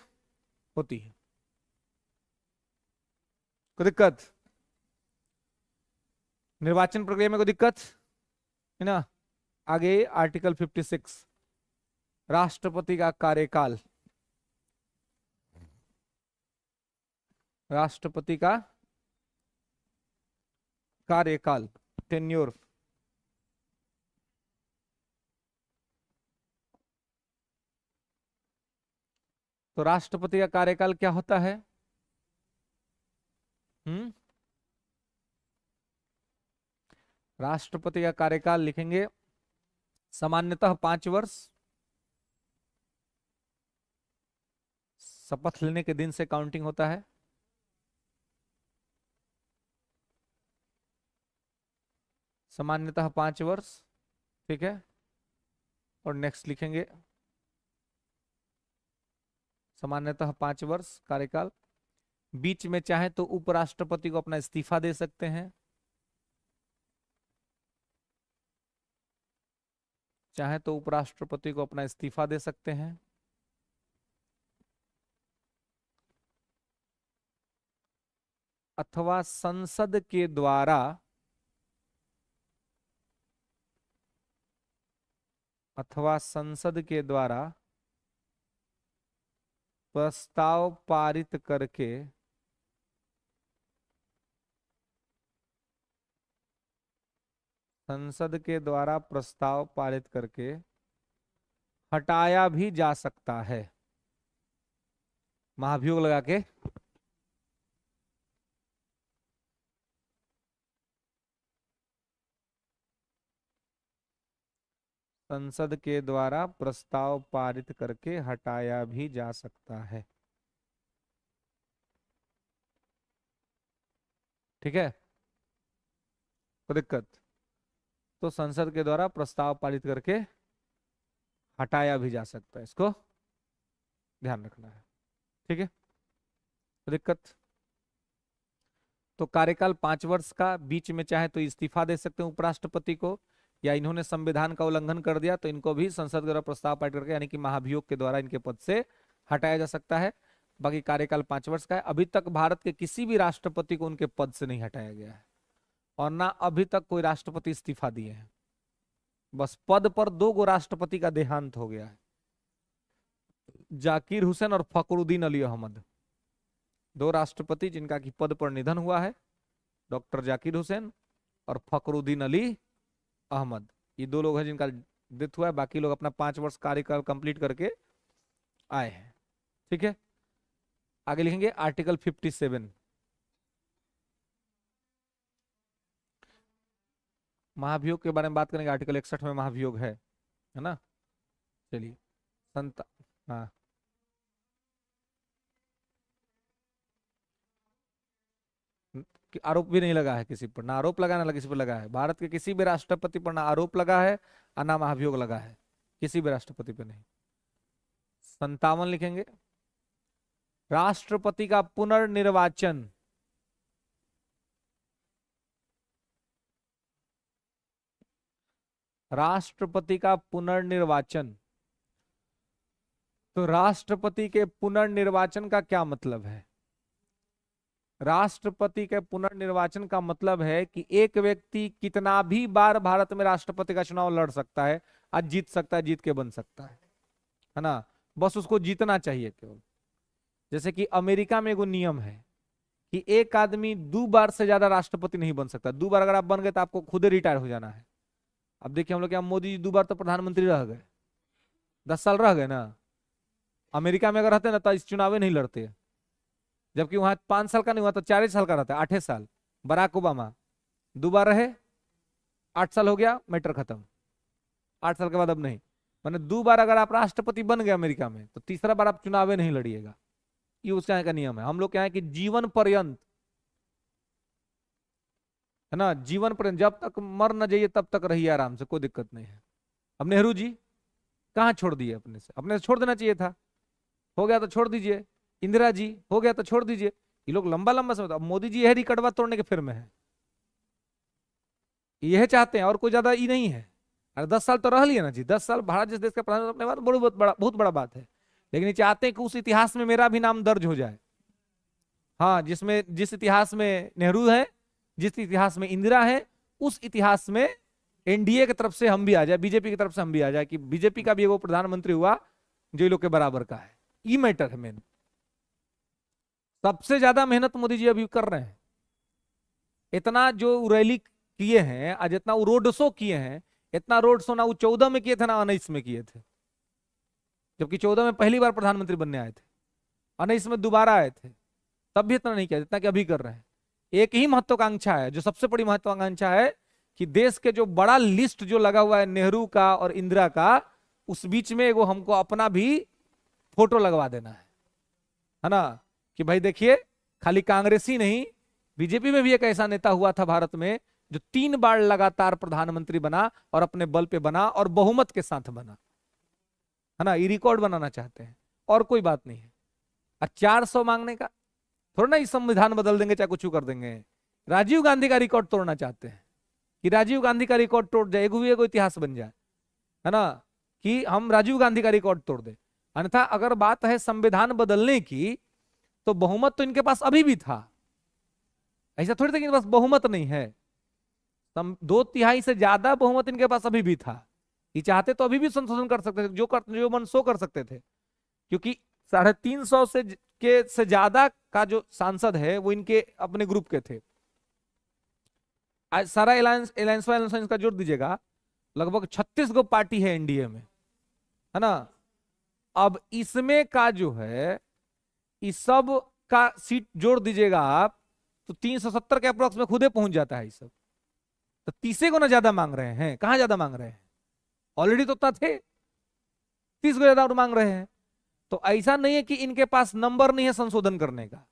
होती है। कोई दिक्कत? निर्वाचन प्रक्रिया में कोई दिक्कत है ना? आगे आर्टिकल 56, राष्ट्रपति का कार्यकाल। राष्ट्रपति का कार्यकाल, टेन्योर। तो राष्ट्रपति का कार्यकाल क्या होता है? राष्ट्रपति का कार्यकाल लिखेंगे सामान्यतः 5 वर्ष, शपथ लेने के दिन से काउंटिंग होता है। सामान्यतः 5 वर्ष, ठीक है। और नेक्स्ट लिखेंगे सामान्यतः 5 वर्ष कार्यकाल। बीच में चाहे तो उपराष्ट्रपति को अपना इस्तीफा दे सकते हैं, चाहे तो उपराष्ट्रपति को अपना इस्तीफा दे सकते हैं, अथवा संसद के द्वारा प्रस्ताव पारित करके हटाया भी जा सकता है, महाभियोग लगा के। संसद के द्वारा प्रस्ताव पारित करके हटाया भी जा सकता है, ठीक है। कोई दिक्कत? तो संसद के द्वारा प्रस्ताव पारित करके हटाया भी जा सकता है, इसको ध्यान रखना है, ठीक है। कोई दिक्कत? तो कार्यकाल 5 वर्ष का, बीच में चाहे तो इस्तीफा दे सकते हैं उपराष्ट्रपति को, या इन्होंने संविधान का उल्लंघन कर दिया तो इनको भी संसद के द्वारा प्रस्ताव पारित करके यानी कि महाभियोग के द्वारा इनके पद से हटाया जा सकता है। बाकी कार्यकाल 5 वर्ष का है। अभी तक भारत के किसी भी राष्ट्रपति को उनके पद से नहीं हटाया गया है, और ना अभी तक कोई राष्ट्रपति इस्तीफा दिए हैं। बस पद पर 2 गो राष्ट्रपति का देहांत हो गया है, जाकिर हुसैन और फखरुद्दीन अली अहमद, 2 राष्ट्रपति जिनका कि पद पर निधन हुआ है, डॉक्टर जाकिर हुसैन और फखरुद्दीन अली अहमद। ये 2 लोग हैं जिनका डेथ हुआ है, बाकी लोग अपना 5 वर्ष कार्यकाल कंप्लीट करके आए हैं, ठीक है। आगे लिखेंगे आर्टिकल 57, महाभियोग के बारे में बात करेंगे। आर्टिकल 61 में महाभियोग है ना। चलिए हाँ, कि आरोप भी नहीं लगा है किसी पर, ना आरोप लगा ना किसी पर लगा है। भारत के किसी भी राष्ट्रपति पर ना आरोप लगा है और ना महाभियोग लगा है, किसी भी राष्ट्रपति पर नहीं। 57 लिखेंगे, राष्ट्रपति का पुनर्निर्वाचन तो राष्ट्रपति के पुनर्निर्वाचन का क्या मतलब है? राष्ट्रपति के पुनर्निर्वाचन का मतलब है कि एक व्यक्ति कितना भी बार भारत में राष्ट्रपति का चुनाव लड़ सकता है, आज जीत सकता है, जीत के बन सकता है ना। बस उसको जीतना चाहिए केवल। जैसे कि अमेरिका में एगो नियम है कि एक आदमी 2 बार से ज्यादा राष्ट्रपति नहीं बन सकता। 2 बार अगर आप बन गए तो आपको खुद रिटायर हो जाना है। अब देखिए हम लोग यहाँ मोदी जी 2 बार तो प्रधानमंत्री रह गए, 10 साल रह गए ना। अमेरिका में अगर रहते ना तो इस चुनाव नहीं लड़ते, जबकि वहां 5 साल का नहीं हुआ तो 4 साल का रहता है, 8 साल। बराक ओबामा 2 बार रहे, 8 साल हो गया, मैटर खत्म। 8 साल के बाद अब नहीं। मैंने 2 बार अगर आप राष्ट्रपति बन गए अमेरिका में तो तीसरा बार आप चुनाव नहीं लड़िएगा। ये उसके यहाँ का नियम है। हम लोग क्या है कि जीवन पर्यंत, है ना, जीवन पर्यंत, जब तक मर न जाइए तब तक रहिए आराम से, कोई दिक्कत नहीं है। अब नेहरू जी कहाँ छोड़ दिए अपने से? अपने से छोड़ देना चाहिए था, हो गया तो छोड़ दीजिए। इंदिरा जी हो गया तो छोड़ दीजिए। ये लोग लंबा लंबा समय, अब मोदी जी यह रिकॉर्ड तोड़ने के फिर में है, यह चाहते हैं, और कोई ज्यादा ये नहीं है। अरे 10 साल तो रह लिए ना जी, 10 साल भारत जिस देश का प्रधानमंत्री अपने बाद बहुत बड़ा बात है। लेकिन ये चाहते हैं कि उस इतिहास में मेरा भी नाम दर्ज हो जाए। हाँ, जिस इतिहास में नेहरू है, जिस इतिहास में इंदिरा है, उस इतिहास में एनडीए की तरफ से हम भी आ जाए, बीजेपी की तरफ से हम भी आ जाए, कि बीजेपी का भी वो प्रधानमंत्री हुआ जो लोग के बराबर का है। ये मैटर है मेन। सबसे ज्यादा मेहनत मोदी जी अभी कर रहे हैं। इतना जो रैली किए हैं आज, इतना वो रोड शो किए हैं, इतना रोड शो ना वो 14 में किए थे ना 19 में किए थे। जबकि 14 में पहली बार प्रधानमंत्री बनने आए थे, 19 में दोबारा आए थे, तब भी इतना नहीं किया जितना कि अभी कर रहे हैं। एक ही महत्वाकांक्षा है, जो सबसे बड़ी महत्वाकांक्षा है कि देश के जो बड़ा लिस्ट जो लगा हुआ है नेहरू का और इंदिरा का, उस बीच में एगो हमको अपना भी फोटो लगवा देना है ना। कि भाई देखिए, खाली कांग्रेसी नहीं, बीजेपी में भी एक ऐसा नेता हुआ था भारत में जो 3 बार लगातार प्रधानमंत्री बना, और अपने बल पे बना, और बहुमत के साथ बना, है ना। ये रिकॉर्ड बनाना चाहते हैं, और कोई बात नहीं है। और 400 मांगने का थोड़ा ना, इस संविधान बदल देंगे चाहे कुछ कर देंगे। राजीव गांधी का रिकॉर्ड तोड़ना चाहते हैं कि राजीव गांधी का रिकॉर्ड तोड़ जाए, एगो इतिहास बन जाए, है ना, कि हम राजीव गांधी का रिकॉर्ड तोड़ दे। अन्यथा अगर बात है संविधान बदलने की, तो बहुमत तो इनके पास अभी भी था। ऐसा थोड़ी था कि इनके पास बहुमत नहीं है। 2/3 से ज्यादा बहुमत इनके पास अभी भी था। ये चाहते तो अभी भी संशोधन कर सकते थे, जो मन सो कर सकते थे। क्योंकि 350 से ज्यादा का जो सांसद है वो इनके अपने ग्रुप के थे। आज सारा अलायंस का जोड़ दीजिएगा, लगभग 36 गो पार्टी है एनडीए में, है ना। अब इसमें का जो है, इस सब का सीट जोड़ दीजिएगा आप, तो 370 के अप्रोक्स में खुदे पहुंच जाता है। ये सब तो 30 को ना ज्यादा मांग रहे हैं, कहां ज्यादा मांग रहे हैं, ऑलरेडी तो उतना थे, 30 को ज्यादा और मांग रहे हैं। तो ऐसा नहीं है कि इनके पास नंबर नहीं है संशोधन करने का,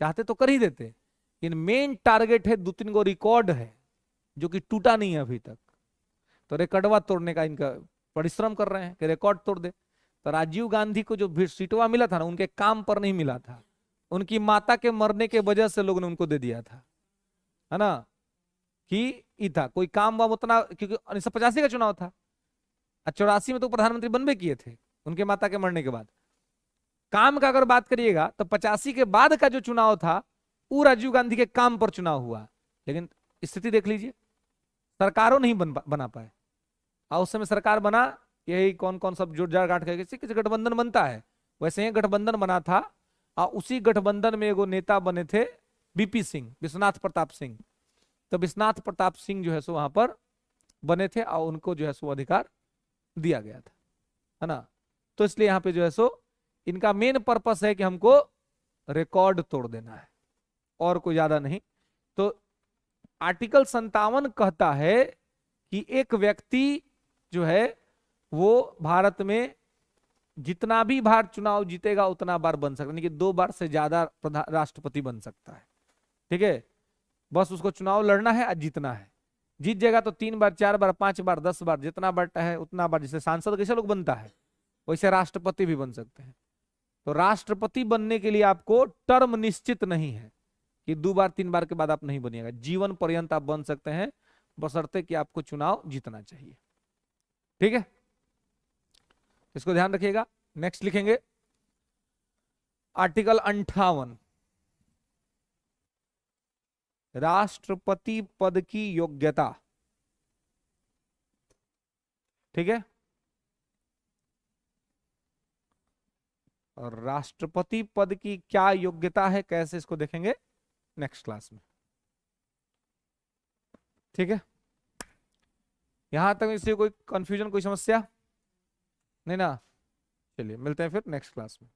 चाहते तो कर ही देते। इन मेन टारगेट है, 2-3 गो रिकॉर्ड है जो कि टूटा नहीं है अभी तक, तो रिकॉर्डवा तोड़ने का इनका परिश्रम कर रहे हैं कि रिकॉर्ड तोड़ दे। तो राजीव गांधी को जो सीटवा मिला था ना, उनके काम पर नहीं मिला था, उनकी माता के मरने के वजह से लोगों ने उनको दे दिया था, है ना। कि ई था कोई काम वाम उतना, क्योंकि 1985 का चुनाव था, 84 में तो प्रधानमंत्री बनबे किए थे उनके माता के मरने के बाद। काम का अगर बात करिएगा तो 85 के बाद का जो चुनाव था वो राजीव गांधी के काम पर चुनाव हुआ। लेकिन स्थिति देख लीजिए, सरकारों नहीं बना पाए। और उस समय सरकार बना, यही कौन कौन सब जोड़ जाड़ गांठ करके किसी गठबंधन बनता है, वैसे ही गठबंधन बना था। और उसी गठबंधन में एगो नेता बने थे बीपी सिंह, विश्वनाथ प्रताप सिंह। तो विश्वनाथ प्रताप सिंह जो है सो वहां पर बने थे, और उनको जो है सो अधिकार दिया गया था, है ना। तो इसलिए यहाँ पे जो है सो इनका मेन पर्पस है कि हमको रिकॉर्ड तोड़ देना है, और कोई ज्यादा नहीं। तो आर्टिकल 57 कहता है कि एक व्यक्ति जो है वो भारत में जितना भी बार चुनाव जीतेगा उतना बार बन सकता है, यानी कि 2 बार से ज्यादा राष्ट्रपति बन सकता है। ठीक है, बस उसको चुनाव लड़ना है और जीतना है। जीत जाएगा तो 3 बार, 4 बार, 5 बार, 10 बार, जितना बार है उतना बार। जैसे सांसद कैसे लोग बनता है, वैसे राष्ट्रपति भी बन सकते हैं। तो राष्ट्रपति बनने के लिए आपको टर्म निश्चित नहीं है कि 2 बार 3 बार के बाद आप नहीं बनिएगा, जीवन पर्यंत आप बन सकते हैं, बशर्ते कि आपको चुनाव जीतना चाहिए। ठीक है, इसको ध्यान रखिएगा। नेक्स्ट लिखेंगे आर्टिकल 58। राष्ट्रपति पद की योग्यता। ठीक है, और राष्ट्रपति पद की क्या योग्यता है, कैसे इसको देखेंगे नेक्स्ट क्लास में। ठीक है, यहां तक इससे कोई कंफ्यूजन, कोई समस्या नहीं ना? चलिए मिलते हैं फिर नेक्स्ट क्लास में।